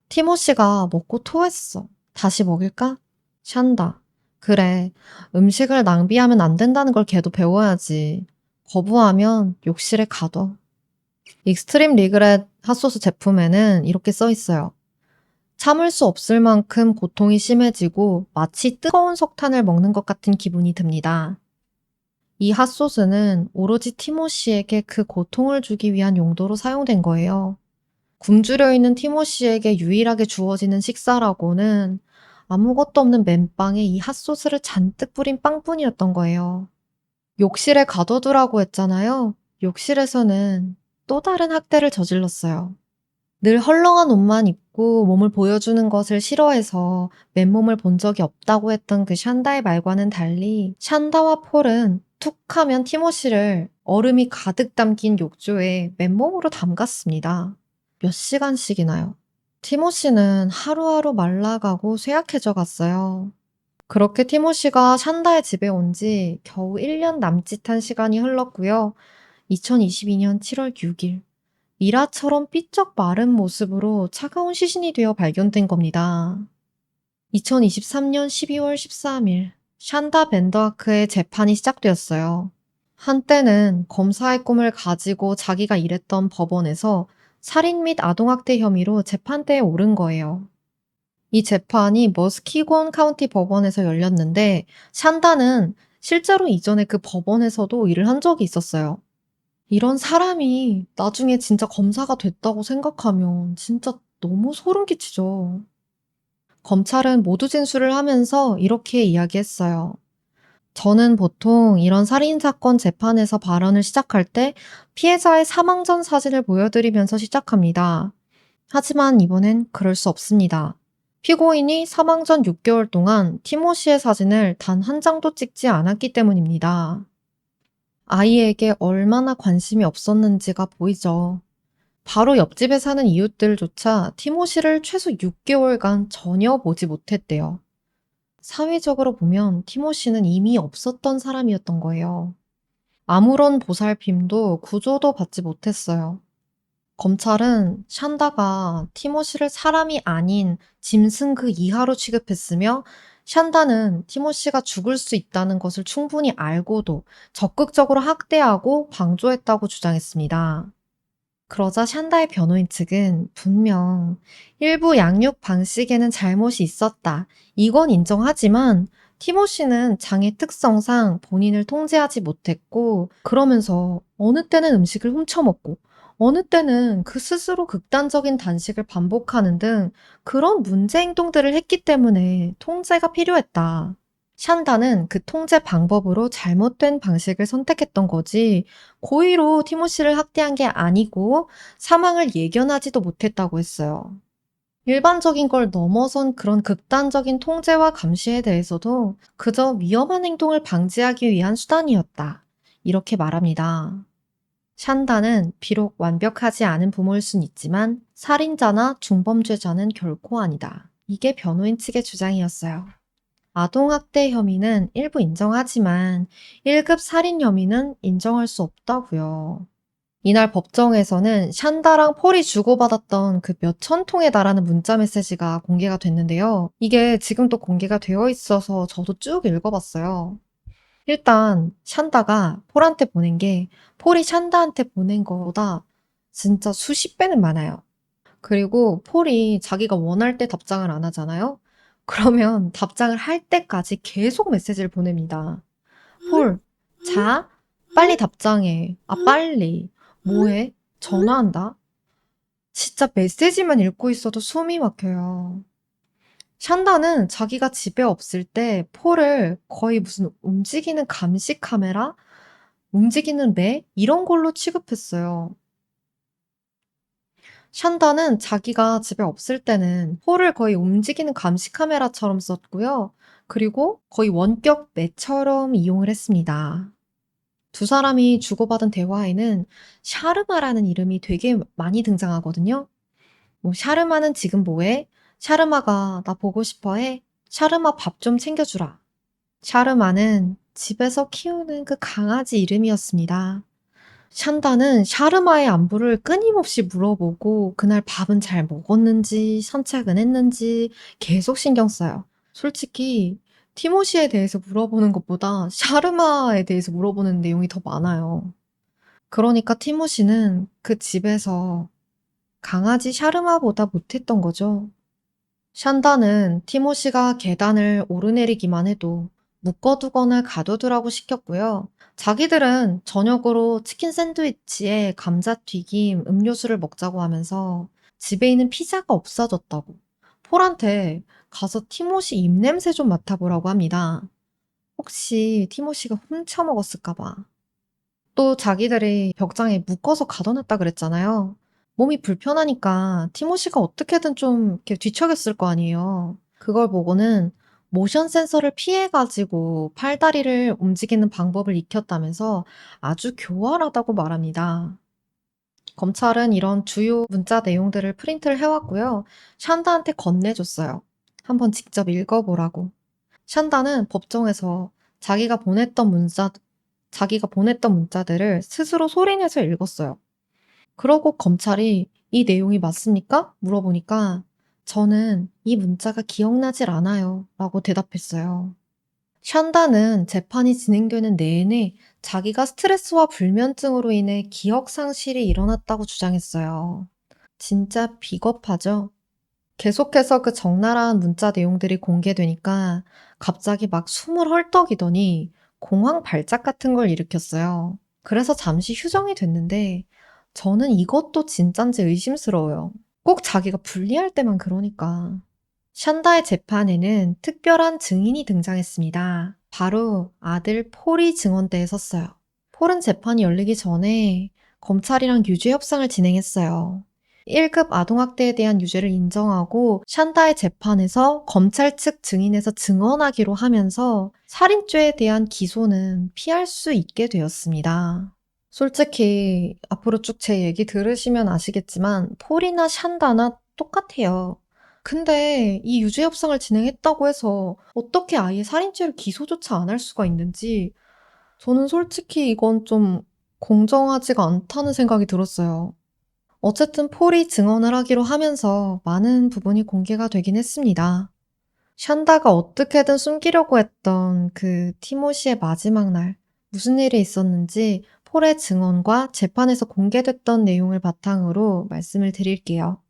티모시가 먹고 토했어. 다시 먹일까? 샨다. 그래, 음식을 낭비하면 안 된다는 걸 걔도 배워야지. 거부하면 욕실에 가둬. 익스트림 리그렛 핫소스 제품에는 이렇게 써 있어요. 참을 수 없을 만큼 고통이 심해지고 마치 뜨거운 석탄을 먹는 것 같은 기분이 듭니다. 이 핫소스는 오로지 티모시에게 그 고통을 주기 위한 용도로 사용된 거예요. 굶주려 있는 티모시에게 유일하게 주어지는 식사라고는 아무것도 없는 맨빵에 이 핫소스를 잔뜩 뿌린 빵뿐이었던 거예요. 욕실에 가둬두라고 했잖아요. 욕실에서는 또 다른 학대를 저질렀어요. 늘 헐렁한 옷만 입고 몸을 보여주는 것을 싫어해서 맨몸을 본 적이 없다고 했던 그 샨다의 말과는 달리 샨다와 폴은 툭 하면 티모시를 얼음이 가득 담긴 욕조에 맨몸으로 담갔습니다. 몇 시간씩이나요. 티모시는 하루하루 말라가고 쇠약해져 갔어요. 그렇게 티모시가 샨다의 집에 온 지 겨우 1년 남짓한 시간이 흘렀고요. 2022년 7월 6일, 미라처럼 삐쩍 마른 모습으로 차가운 시신이 되어 발견된 겁니다. 2023년 12월 13일, 샨다 벤더하크의 재판이 시작되었어요. 한때는 검사의 꿈을 가지고 자기가 일했던 법원에서 살인 및 아동학대 혐의로 재판대에 오른 거예요. 이 재판이 머스키곤 카운티 법원에서 열렸는데 샨다는 실제로 이전에 그 법원에서도 일을 한 적이 있었어요. 이런 사람이 나중에 진짜 검사가 됐다고 생각하면 진짜 너무 소름 끼치죠. 검찰은 모두 진술을 하면서 이렇게 이야기했어요. 저는 보통 이런 살인사건 재판에서 발언을 시작할 때 피해자의 사망 전 사진을 보여드리면서 시작합니다. 하지만 이번엔 그럴 수 없습니다. 피고인이 사망 전 6개월 동안 티모시의 사진을 단 한 장도 찍지 않았기 때문입니다. 아이에게 얼마나 관심이 없었는지가 보이죠. 바로 옆집에 사는 이웃들조차 티모시를 최소 6개월간 전혀 보지 못했대요. 사회적으로 보면 티모시는 이미 없었던 사람이었던 거예요. 아무런 보살핌도 구조도 받지 못했어요. 검찰은 샨다가 티모시를 사람이 아닌 짐승 그 이하로 취급했으며 샨다는 티모시가 죽을 수 있다는 것을 충분히 알고도 적극적으로 학대하고 방조했다고 주장했습니다. 그러자 샨다의 변호인 측은 분명 일부 양육 방식에는 잘못이 있었다. 이건 인정하지만 티모시는 장애 특성상 본인을 통제하지 못했고 그러면서 어느 때는 음식을 훔쳐먹고 어느 때는 그 스스로 극단적인 단식을 반복하는 등 그런 문제 행동들을 했기 때문에 통제가 필요했다. 샨다는 그 통제 방법으로 잘못된 방식을 선택했던 거지 고의로 티모시를 학대한 게 아니고 사망을 예견하지도 못했다고 했어요. 일반적인 걸 넘어선 그런 극단적인 통제와 감시에 대해서도 그저 위험한 행동을 방지하기 위한 수단이었다. 이렇게 말합니다. 샨다는 비록 완벽하지 않은 부모일 순 있지만 살인자나 중범죄자는 결코 아니다. 이게 변호인 측의 주장이었어요. 아동학대 혐의는 일부 인정하지만 1급 살인 혐의는 인정할 수 없다고요. 이날 법정에서는 샨다랑 폴이 주고받았던 그 몇천 통에 달하는 문자 메시지가 공개가 됐는데요. 이게 지금도 공개가 되어 있어서 저도 쭉 읽어봤어요. 일단 샨다가 폴한테 보낸 게 폴이 샨다한테 보낸 거보다 진짜 수십 배는 많아요. 그리고 폴이 자기가 원할 때 답장을 안 하잖아요. 그러면 답장을 할 때까지 계속 메시지를 보냅니다. 폴, 자, 빨리 답장해. 아, 빨리. 뭐해? 전화한다. 진짜 메시지만 읽고 있어도 숨이 막혀요. 샨다는 자기가 집에 없을 때 폴을 거의 무슨 움직이는 감시 카메라? 움직이는 매? 이런 걸로 취급했어요. 샨다는 자기가 집에 없을 때는 폴을 거의 움직이는 감시 카메라처럼 썼고요. 그리고 거의 원격 매처럼 이용을 했습니다. 두 사람이 주고받은 대화에는 샤르마라는 이름이 되게 많이 등장하거든요. 뭐 샤르마는 지금 뭐해? 샤르마가 나 보고 싶어 해? 샤르마 밥 좀 챙겨주라. 샤르마는 집에서 키우는 그 강아지 이름이었습니다. 샨다는 샤르마의 안부를 끊임없이 물어보고 그날 밥은 잘 먹었는지 산책은 했는지 계속 신경 써요. 솔직히 티모시에 대해서 물어보는 것보다 샤르마에 대해서 물어보는 내용이 더 많아요. 그러니까 티모시는 그 집에서 강아지 샤르마보다 못했던 거죠. 샨다는 티모시가 계단을 오르내리기만 해도 묶어두거나 가둬두라고 시켰고요. 자기들은 저녁으로 치킨 샌드위치에 감자튀김, 음료수를 먹자고 하면서 집에 있는 피자가 없어졌다고 폴한테 가서 티모시 입냄새 좀 맡아보라고 합니다. 혹시 티모시가 훔쳐 먹었을까 봐. 또 자기들이 벽장에 묶어서 가둬놨다 그랬잖아요. 몸이 불편하니까 티모시가 어떻게든 좀 이렇게 뒤척였을 거 아니에요. 그걸 보고는 모션 센서를 피해가지고 팔다리를 움직이는 방법을 익혔다면서 아주 교활하다고 말합니다. 검찰은 이런 주요 문자 내용들을 프린트를 해왔고요. 샨다한테 건네줬어요. 한번 직접 읽어보라고. 샨다는 법정에서 자기가 보냈던 문자들을 스스로 소리내서 읽었어요. 그러고 검찰이 이 내용이 맞습니까? 물어보니까 저는 이 문자가 기억나질 않아요. 라고 대답했어요. 샨다는 재판이 진행되는 내내 자기가 스트레스와 불면증으로 인해 기억 상실이 일어났다고 주장했어요. 진짜 비겁하죠? 계속해서 그 적나라한 문자 내용들이 공개되니까 갑자기 막 숨을 헐떡이더니 공황 발작 같은 걸 일으켰어요. 그래서 잠시 휴정이 됐는데 저는 이것도 진짠지 의심스러워요. 꼭 자기가 불리할 때만 그러니까. 샨다의 재판에는 특별한 증인이 등장했습니다. 바로 아들 폴이 증언대에 섰어요. 폴은 재판이 열리기 전에 검찰이랑 유죄 협상을 진행했어요. 1급 아동학대에 대한 유죄를 인정하고 샨다의 재판에서 검찰 측 증인에서 증언하기로 하면서 살인죄에 대한 기소는 피할 수 있게 되었습니다. 솔직히 앞으로 쭉 제 얘기 들으시면 아시겠지만 폴이나 샨다나 똑같아요. 근데 이 유죄 협상을 진행했다고 해서 어떻게 아예 살인죄를 기소조차 안 할 수가 있는지 저는 솔직히 이건 좀 공정하지가 않다는 생각이 들었어요. 어쨌든 폴이 증언을 하기로 하면서 많은 부분이 공개가 되긴 했습니다. 샨다가 어떻게든 숨기려고 했던 그 티모시의 마지막 날, 무슨 일이 있었는지 폴의 증언과 재판에서 공개됐던 내용을 바탕으로 말씀을 드릴게요.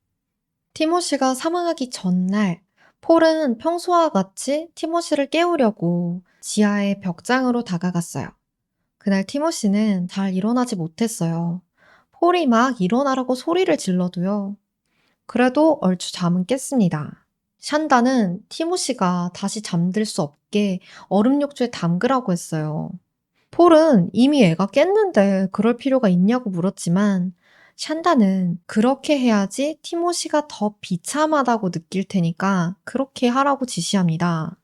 티모시가 사망하기 전날, 폴은 평소와 같이 티모시를 깨우려고 지하의 벽장으로 다가갔어요. 그날 티모시는 잘 일어나지 못했어요. 폴이 막 일어나라고 소리를 질러도요. 그래도 얼추 잠은 깼습니다. 샨다는 티모시가 다시 잠들 수 없게 얼음 욕조에 담그라고 했어요. 폴은 이미 애가 깼는데 그럴 필요가 있냐고 물었지만 샨다는 그렇게 해야지 티모시가 더 비참하다고 느낄 테니까 그렇게 하라고 지시합니다.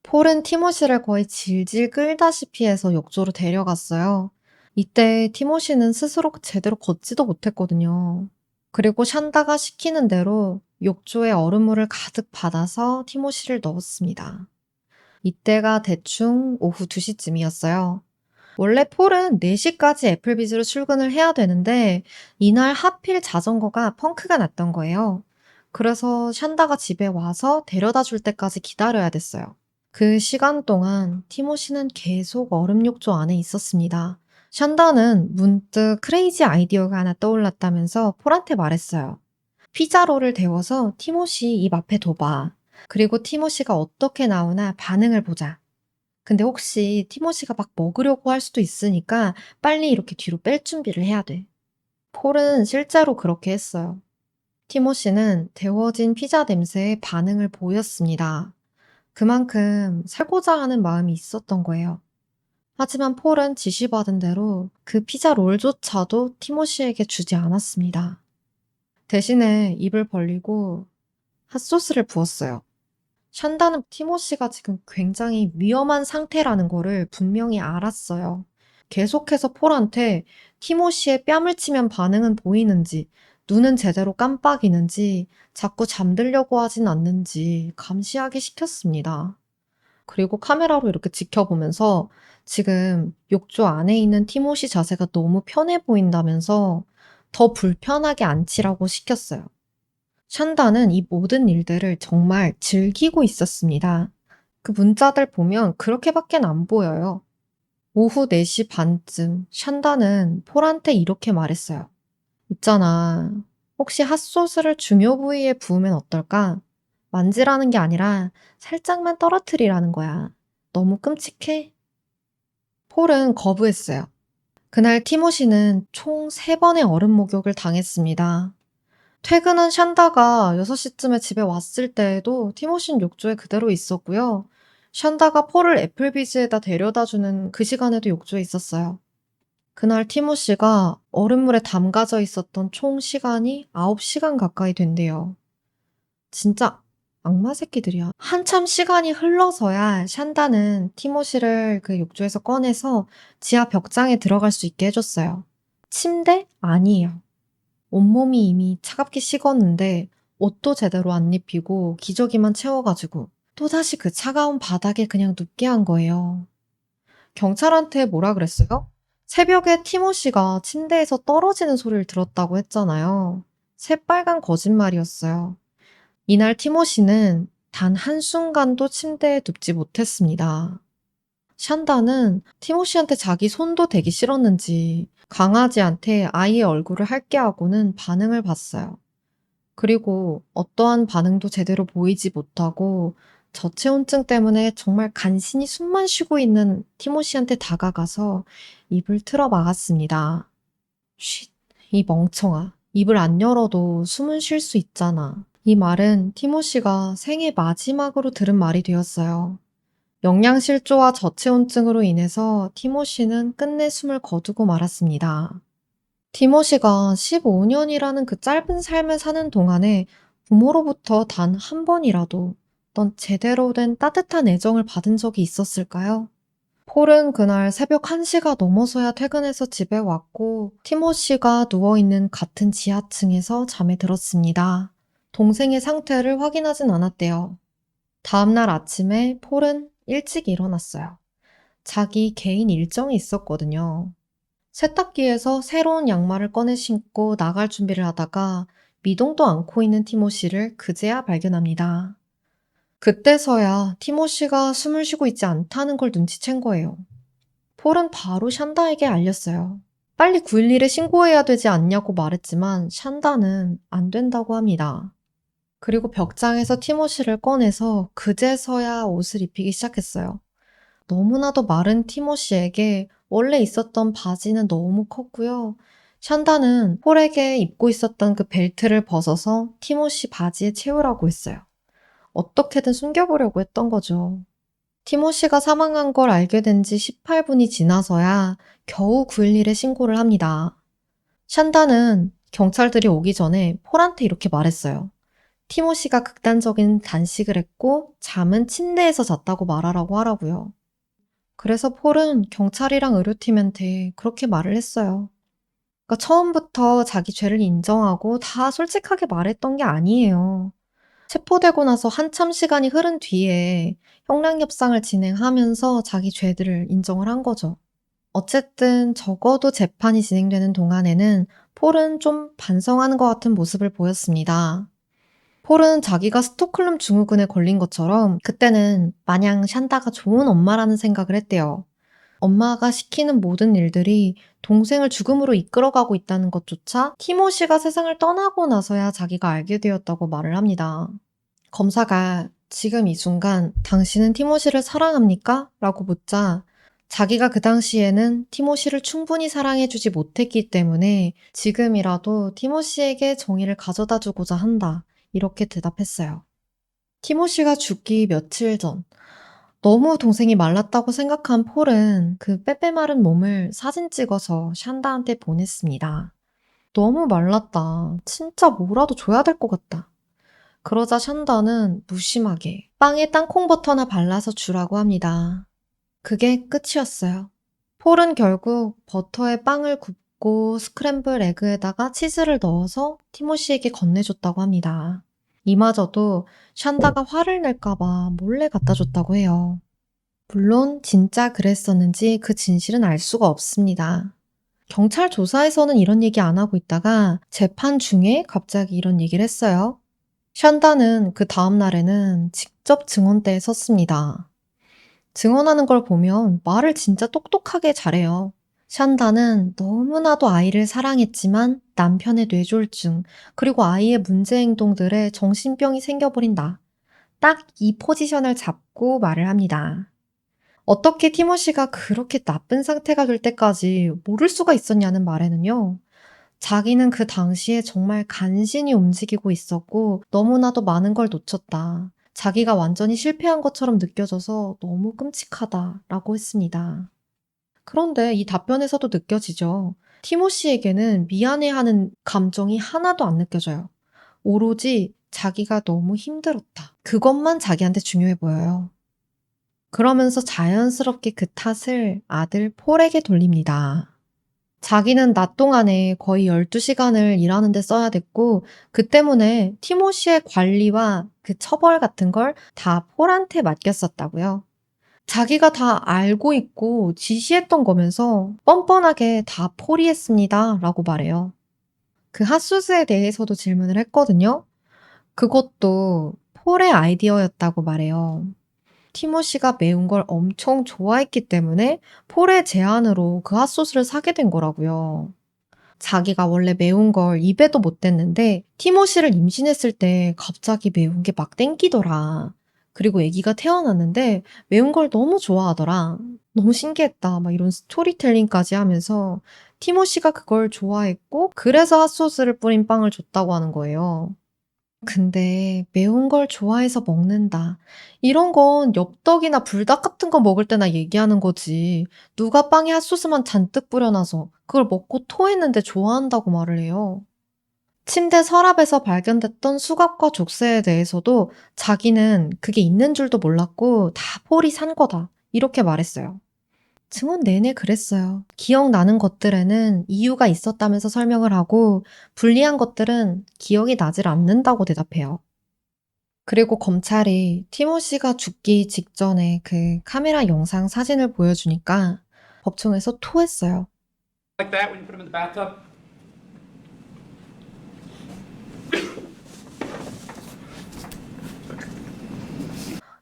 폴은 티모시를 거의 질질 끌다시피 해서 욕조로 데려갔어요. 이때 티모시는 스스로 제대로 걷지도 못했거든요. 그리고 샨다가 시키는 대로 욕조에 얼음물을 가득 받아서 티모시를 넣었습니다. 이때가 대충 오후 2시쯤이었어요. 원래 폴은 4시까지 애플비즈로 출근을 해야 되는데 이날 하필 자전거가 펑크가 났던 거예요. 그래서 샨다가 집에 와서 데려다 줄 때까지 기다려야 됐어요. 그 시간 동안 티모시는 계속 얼음 욕조 안에 있었습니다. 샨다는 문득 크레이지 아이디어가 하나 떠올랐다면서 폴한테 말했어요. 피자롤을 데워서 티모시 입 앞에 둬봐. 그리고 티모시가 어떻게 나오나 반응을 보자. 근데 혹시 티모시가 막 먹으려고 할 수도 있으니까 빨리 이렇게 뒤로 뺄 준비를 해야 돼. 폴은 실제로 그렇게 했어요. 티모시는 데워진 피자 냄새에 반응을 보였습니다. 그만큼 살고자 하는 마음이 있었던 거예요. 하지만 폴은 지시받은 대로 그 피자 롤조차도 티모시에게 주지 않았습니다. 대신에 입을 벌리고 핫소스를 부었어요. 샨다는 티모시가 지금 굉장히 위험한 상태라는 거를 분명히 알았어요. 계속해서 폴한테 티모시의 뺨을 치면 반응은 보이는지, 눈은 제대로 깜빡이는지, 자꾸 잠들려고 하진 않는지 감시하게 시켰습니다. 그리고 카메라로 이렇게 지켜보면서 지금 욕조 안에 있는 티모시 자세가 너무 편해 보인다면서 더 불편하게 앉히라고 시켰어요. 샨다는 이 모든 일들을 정말 즐기고 있었습니다. 그 문자들 보면 그렇게밖엔 안 보여요. 오후 4시 반쯤 샨다는 폴한테 이렇게 말했어요. 있잖아. 혹시 핫소스를 중요 부위에 부으면 어떨까? 만지라는 게 아니라 살짝만 떨어뜨리라는 거야. 너무 끔찍해? 폴은 거부했어요. 그날 티모시는 총 3번의 얼음 목욕을 당했습니다. 퇴근한 샨다가 6시쯤에 집에 왔을 때에도 티모시는 욕조에 그대로 있었고요. 샨다가 폴을 애플비즈에다 데려다주는 그 시간에도 욕조에 있었어요. 그날 티모시가 얼음물에 담가져 있었던 총 시간이 9시간 가까이 된대요. 진짜 악마 새끼들이야. 한참 시간이 흘러서야 샨다는 티모시를 그 욕조에서 꺼내서 지하 벽장에 들어갈 수 있게 해줬어요. 침대? 아니에요. 온몸이 이미 차갑게 식었는데 옷도 제대로 안 입히고 기저귀만 채워가지고 또다시 그 차가운 바닥에 그냥 눕게 한 거예요. 경찰한테 뭐라 그랬어요? 새벽에 티모시가 침대에서 떨어지는 소리를 들었다고 했잖아요. 새빨간 거짓말이었어요. 이날 티모시는 단 한순간도 침대에 눕지 못했습니다. 샨다는 티모시한테 자기 손도 대기 싫었는지 강아지한테 아이의 얼굴을 핥게 하고는 반응을 봤어요. 그리고 어떠한 반응도 제대로 보이지 못하고 저체온증 때문에 정말 간신히 숨만 쉬고 있는 티모시한테 다가가서 입을 틀어 막았습니다. 쉿, 이 멍청아. 입을 안 열어도 숨은 쉴 수 있잖아. 이 말은 티모시가 생애 마지막으로 들은 말이 되었어요. 영양실조와 저체온증으로 인해서 티모시는 끝내 숨을 거두고 말았습니다. 티모시가 15년이라는 그 짧은 삶을 사는 동안에 부모로부터 단 한 번이라도 어떤 제대로 된 따뜻한 애정을 받은 적이 있었을까요? 폴은 그날 새벽 1시가 넘어서야 퇴근해서 집에 왔고 티모시가 누워있는 같은 지하층에서 잠에 들었습니다. 동생의 상태를 확인하진 않았대요. 다음날 아침에 폴은 일찍 일어났어요. 자기 개인 일정이 있었거든요. 세탁기에서 새로운 양말을 꺼내 신고 나갈 준비를 하다가 미동도 않고 있는 티모시를 그제야 발견합니다. 그때서야 티모시가 숨을 쉬고 있지 않다는 걸 눈치챈 거예요. 폴은 바로 샨다에게 알렸어요. 빨리 911에 신고해야 되지 않냐고 말했지만 샨다는 안 된다고 합니다. 그리고 벽장에서 티모시를 꺼내서 그제서야 옷을 입히기 시작했어요. 너무나도 마른 티모시에게 원래 있었던 바지는 너무 컸고요. 샨다는 폴에게 입고 있었던 그 벨트를 벗어서 티모시 바지에 채우라고 했어요. 어떻게든 숨겨보려고 했던 거죠. 티모시가 사망한 걸 알게 된 지 18분이 지나서야 겨우 911에 신고를 합니다. 샨다는 경찰들이 오기 전에 폴한테 이렇게 말했어요. 티모시가 극단적인 단식을 했고 잠은 침대에서 잤다고 말하라고 하라고요. 그래서 폴은 경찰이랑 의료팀한테 그렇게 말을 했어요. 그러니까 처음부터 자기 죄를 인정하고 다 솔직하게 말했던 게 아니에요. 체포되고 나서 한참 시간이 흐른 뒤에 형량협상을 진행하면서 자기 죄들을 인정을 한 거죠. 어쨌든 적어도 재판이 진행되는 동안에는 폴은 좀 반성하는 것 같은 모습을 보였습니다. 폴은 자기가 스톡홀름 증후군에 걸린 것처럼 그때는 마냥 샨다가 좋은 엄마라는 생각을 했대요. 엄마가 시키는 모든 일들이 동생을 죽음으로 이끌어가고 있다는 것조차 티모시가 세상을 떠나고 나서야 자기가 알게 되었다고 말을 합니다. 검사가 지금 이 순간 당신은 티모시를 사랑합니까? 라고 묻자 자기가 그 당시에는 티모시를 충분히 사랑해주지 못했기 때문에 지금이라도 티모시에게 정의를 가져다 주고자 한다. 이렇게 대답했어요. 티모시가 죽기 며칠 전 너무 동생이 말랐다고 생각한 폴은 그 빼빼 마른 몸을 사진 찍어서 샨다한테 보냈습니다. 너무 말랐다. 진짜 뭐라도 줘야 될 것 같다. 그러자 샨다는 무심하게 빵에 땅콩 버터 하나 발라서 주라고 합니다. 그게 끝이었어요. 폴은 결국 버터에 빵을 굽고 스크램블 에그에다가 치즈를 넣어서 티모시에게 건네줬다고 합니다. 이마저도 샨다가 화를 낼까봐 몰래 갖다 줬다고 해요. 물론 진짜 그랬었는지 그 진실은 알 수가 없습니다. 경찰 조사에서는 이런 얘기 안 하고 있다가 재판 중에 갑자기 이런 얘기를 했어요. 샨다는 그 다음 날에는 직접 증언대에 섰습니다. 증언하는 걸 보면 말을 진짜 똑똑하게 잘해요. 샨다는 너무나도 아이를 사랑했지만 남편의 뇌졸중, 그리고 아이의 문제 행동들에 정신병이 생겨버린 나. 딱 이 포지션을 잡고 말을 합니다. 어떻게 티모시가 그렇게 나쁜 상태가 될 때까지 모를 수가 있었냐는 말에는요. 자기는 그 당시에 정말 간신히 움직이고 있었고 너무나도 많은 걸 놓쳤다. 자기가 완전히 실패한 것처럼 느껴져서 너무 끔찍하다라고 했습니다. 그런데 이 답변에서도 느껴지죠. 티모시에게는 미안해하는 감정이 하나도 안 느껴져요. 오로지 자기가 너무 힘들었다. 그것만 자기한테 중요해 보여요. 그러면서 자연스럽게 그 탓을 아들 폴에게 돌립니다. 자기는 낮 동안에 거의 12시간을 일하는 데 써야 됐고, 그 때문에 티모시의 관리와 그 처벌 같은 걸 다 폴한테 맡겼었다고요. 자기가 다 알고 있고 지시했던 거면서 뻔뻔하게 다 폴이 했습니다. 라고 말해요. 그 핫소스에 대해서도 질문을 했거든요. 그것도 폴의 아이디어였다고 말해요. 티모시가 매운 걸 엄청 좋아했기 때문에 폴의 제안으로 그 핫소스를 사게 된 거라고요. 자기가 원래 매운 걸 입에도 못 댔는데 티모시를 임신했을 때 갑자기 매운 게 막 땡기더라. 그리고 아기가 태어났는데 매운 걸 너무 좋아하더라. 너무 신기했다. 막 이런 스토리텔링까지 하면서 티모시가 그걸 좋아했고 그래서 핫소스를 뿌린 빵을 줬다고 하는 거예요. 근데 매운 걸 좋아해서 먹는다. 이런 건 엽떡이나 불닭 같은 거 먹을 때나 얘기하는 거지. 누가 빵에 핫소스만 잔뜩 뿌려놔서 그걸 먹고 토했는데 좋아한다고 말을 해요. 침대 서랍에서 발견됐던 수갑과 족쇄에 대해서도 자기는 그게 있는 줄도 몰랐고 다 폴이 산 거다. 이렇게 말했어요. 증언 내내 그랬어요. 기억나는 것들에는 이유가 있었다면서 설명을 하고 불리한 것들은 기억이 나질 않는다고 대답해요. 그리고 검찰이 티모시가 죽기 직전에 그 카메라 영상 사진을 보여주니까 법정에서 토했어요. Like that when you put him in the bathtub?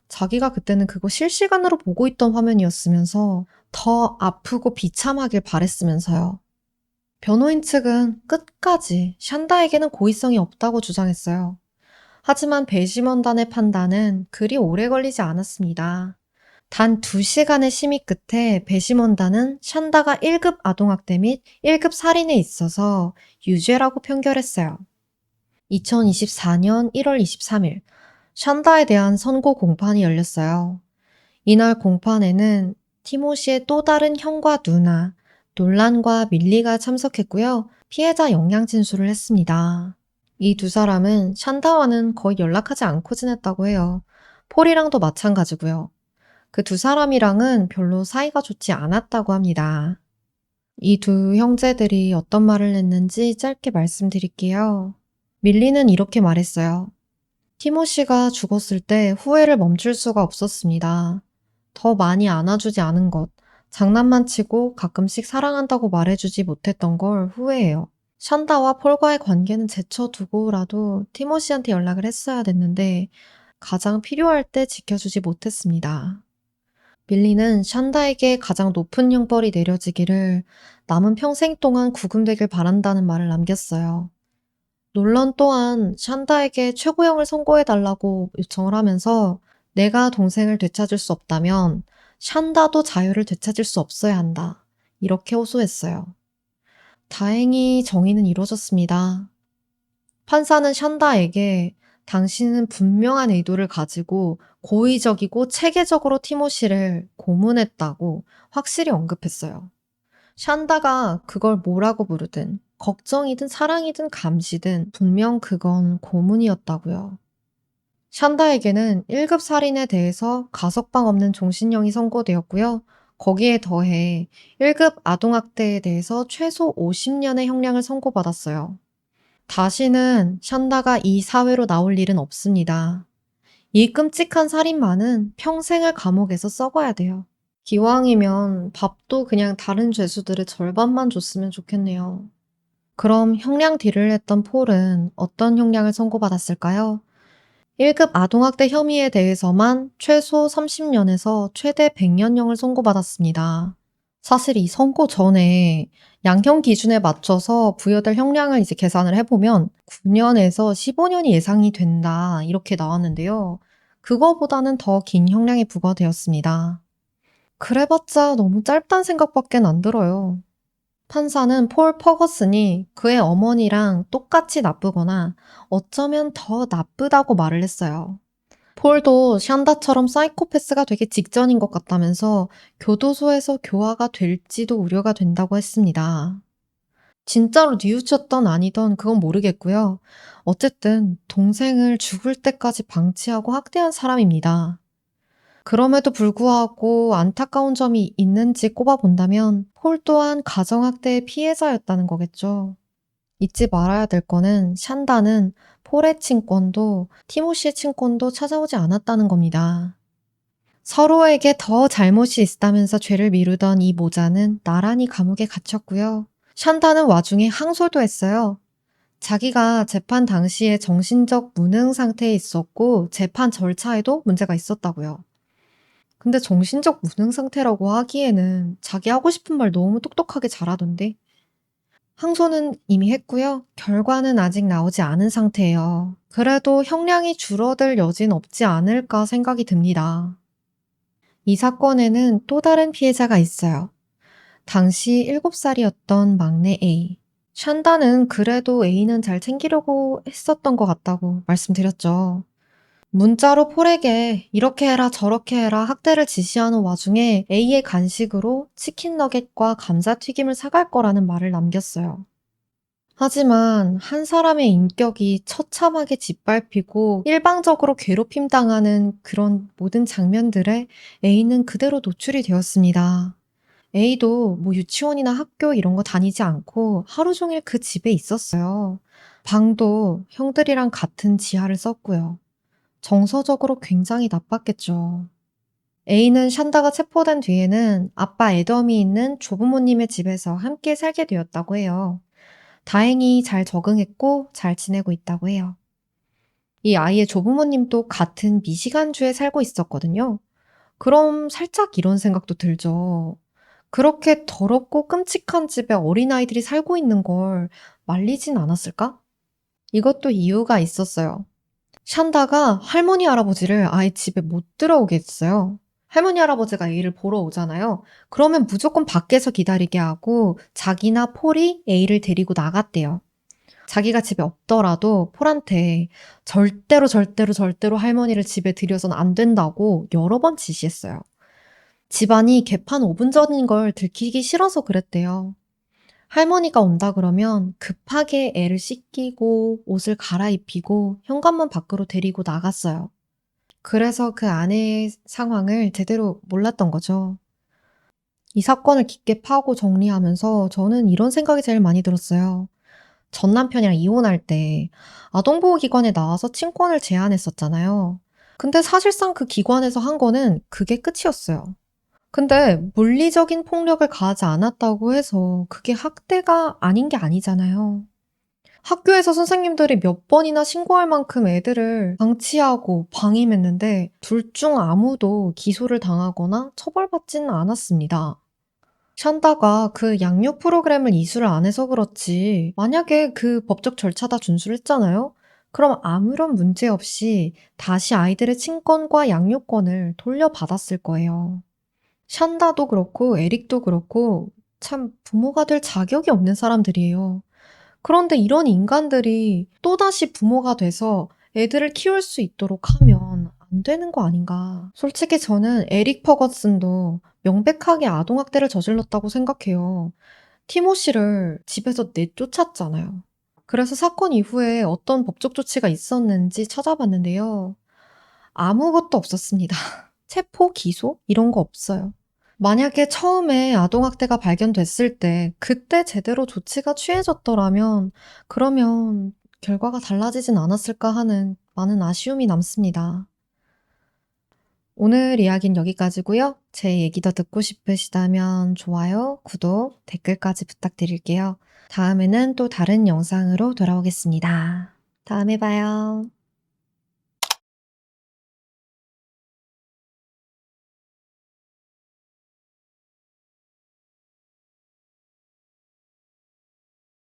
자기가 그때는 그거 실시간으로 보고 있던 화면이었으면서 더 아프고 비참하길 바랬으면서요. 변호인 측은 끝까지 샨다에게는 고의성이 없다고 주장했어요. 하지만 배심원단의 판단은 그리 오래 걸리지 않았습니다. 단 2시간의 심의 끝에 배심원단은 샨다가 1급 아동학대 및 1급 살인에 있어서 유죄라고 판결했어요. 2024년 1월 23일, 샨다에 대한 선고 공판이 열렸어요. 이날 공판에는 티모시의 또 다른 형과 누나, 놀란과 밀리가 참석했고요. 피해자 영양 진술을 했습니다. 이 두 사람은 샨다와는 거의 연락하지 않고 지냈다고 해요. 폴이랑도 마찬가지고요. 그 두 사람이랑은 별로 사이가 좋지 않았다고 합니다. 이 두 형제들이 어떤 말을 했는지 짧게 말씀드릴게요. 밀리는 이렇게 말했어요. 티모시가 죽었을 때 후회를 멈출 수가 없었습니다. 더 많이 안아주지 않은 것, 장난만 치고 가끔씩 사랑한다고 말해주지 못했던 걸 후회해요. 샨다와 폴과의 관계는 제쳐두고라도 티모시한테 연락을 했어야 됐는데 가장 필요할 때 지켜주지 못했습니다. 밀리는 샨다에게 가장 높은 형벌이 내려지기를 남은 평생 동안 구금되길 바란다는 말을 남겼어요. 놀런 또한 샨다에게 최고형을 선고해달라고 요청을 하면서 내가 동생을 되찾을 수 없다면 샨다도 자유를 되찾을 수 없어야 한다. 이렇게 호소했어요. 다행히 정의는 이루어졌습니다. 판사는 샨다에게 당신은 분명한 의도를 가지고 고의적이고 체계적으로 티모시를 고문했다고 확실히 언급했어요. 샨다가 그걸 뭐라고 부르든 걱정이든 사랑이든 감시든 분명 그건 고문이었다고요. 샨다에게는 1급 살인에 대해서 가석방 없는 종신형이 선고되었고요. 거기에 더해 1급 아동학대에 대해서 최소 50년의 형량을 선고받았어요. 다시는 샨다가 이 사회로 나올 일은 없습니다. 이 끔찍한 살인마는 평생을 감옥에서 썩어야 돼요. 기왕이면 밥도 그냥 다른 죄수들의 절반만 줬으면 좋겠네요. 그럼 형량 딜을 했던 폴은 어떤 형량을 선고받았을까요? 1급 아동학대 혐의에 대해서만 최소 30년에서 최대 100년형을 선고받았습니다. 사실 이 선고 전에 양형 기준에 맞춰서 부여될 형량을 이제 계산을 해보면 9년에서 15년이 예상이 된다 이렇게 나왔는데요. 그거보다는 더 긴 형량이 부과되었습니다. 그래봤자 너무 짧다는 생각밖에 안 들어요. 판사는 폴 퍼거슨이 그의 어머니랑 똑같이 나쁘거나 어쩌면 더 나쁘다고 말을 했어요. 폴도 샨다처럼 사이코패스가 되기 직전인 것 같다면서 교도소에서 교화가 될지도 우려가 된다고 했습니다. 진짜로 뉘우쳤던 아니던 그건 모르겠고요. 어쨌든 동생을 죽을 때까지 방치하고 학대한 사람입니다. 그럼에도 불구하고 안타까운 점이 있는지 꼽아본다면 폴 또한 가정학대의 피해자였다는 거겠죠. 잊지 말아야 될 거는 샨다는 폴의 친권도 티모시의 친권도 찾아오지 않았다는 겁니다. 서로에게 더 잘못이 있다면서 죄를 미루던 이 모자는 나란히 감옥에 갇혔고요. 샨다는 와중에 항소도 했어요. 자기가 재판 당시에 정신적 무능 상태에 있었고 재판 절차에도 문제가 있었다고요. 근데 정신적 무능 상태라고 하기에는 자기 하고 싶은 말 너무 똑똑하게 잘하던데. 항소는 이미 했고요. 결과는 아직 나오지 않은 상태예요. 그래도 형량이 줄어들 여진 없지 않을까 생각이 듭니다. 이 사건에는 또 다른 피해자가 있어요. 당시 7살이었던 막내 A. 샨다는 그래도 A는 잘 챙기려고 했었던 것 같다고 말씀드렸죠. 문자로 폴에게 이렇게 해라 저렇게 해라 학대를 지시하는 와중에 A의 간식으로 치킨 너겟과 감자튀김을 사갈 거라는 말을 남겼어요. 하지만 한 사람의 인격이 처참하게 짓밟히고 일방적으로 괴롭힘 당하는 그런 모든 장면들에 A는 그대로 노출이 되었습니다. A도 뭐 유치원이나 학교 이런 거 다니지 않고 하루 종일 그 집에 있었어요. 방도 형들이랑 같은 지하를 썼고요. 정서적으로 굉장히 나빴겠죠. A는 샨다가 체포된 뒤에는 아빠 애덤이 있는 조부모님의 집에서 함께 살게 되었다고 해요. 다행히 잘 적응했고 잘 지내고 있다고 해요. 이 아이의 조부모님도 같은 미시간주에 살고 있었거든요. 그럼 살짝 이런 생각도 들죠. 그렇게 더럽고 끔찍한 집에 어린아이들이 살고 있는 걸 말리진 않았을까? 이것도 이유가 있었어요. 샨다가 할머니 할아버지를 아예 집에 못 들어오게 했어요. 할머니 할아버지가 A를 보러 오잖아요. 그러면 무조건 밖에서 기다리게 하고 자기나 폴이 A를 데리고 나갔대요. 자기가 집에 없더라도 폴한테 절대로 할머니를 집에 들여선 안 된다고 여러 번 지시했어요. 집안이 개판 5분 전인 걸 들키기 싫어서 그랬대요. 할머니가 온다 그러면 급하게 애를 씻기고 옷을 갈아입히고 현관문 밖으로 데리고 나갔어요. 그래서 그 아내의 상황을 제대로 몰랐던 거죠. 이 사건을 깊게 파고 정리하면서 저는 이런 생각이 제일 많이 들었어요. 전 남편이랑 이혼할 때 아동보호기관에 나와서 친권을 제안했었잖아요. 근데 사실상 그 기관에서 한 거는 그게 끝이었어요. 근데 물리적인 폭력을 가하지 않았다고 해서 그게 학대가 아닌 게 아니잖아요. 학교에서 선생님들이 몇 번이나 신고할 만큼 애들을 방치하고 방임했는데 둘 중 아무도 기소를 당하거나 처벌받지는 않았습니다. 샨다가 그 양육 프로그램을 이수를 안 해서 그렇지 만약에 그 법적 절차 다 준수를 했잖아요? 그럼 아무런 문제 없이 다시 아이들의 친권과 양육권을 돌려받았을 거예요. 샨다도 그렇고 에릭도 그렇고 참 부모가 될 자격이 없는 사람들이에요. 그런데 이런 인간들이 또다시 부모가 돼서 애들을 키울 수 있도록 하면 안 되는 거 아닌가. 솔직히 저는 에릭 퍼거슨도 명백하게 아동학대를 저질렀다고 생각해요. 티모시를 집에서 내쫓았잖아요. 그래서 사건 이후에 어떤 법적 조치가 있었는지 찾아봤는데요. 아무것도 없었습니다. 체포, 기소? 이런 거 없어요. 만약에 처음에 아동학대가 발견됐을 때 그때 제대로 조치가 취해졌더라면 그러면 결과가 달라지진 않았을까 하는 많은 아쉬움이 남습니다. 오늘 이야기는 여기까지고요. 제 얘기 더 듣고 싶으시다면 좋아요, 구독, 댓글까지 부탁드릴게요. 다음에는 또 다른 영상으로 돌아오겠습니다. 다음에 봐요.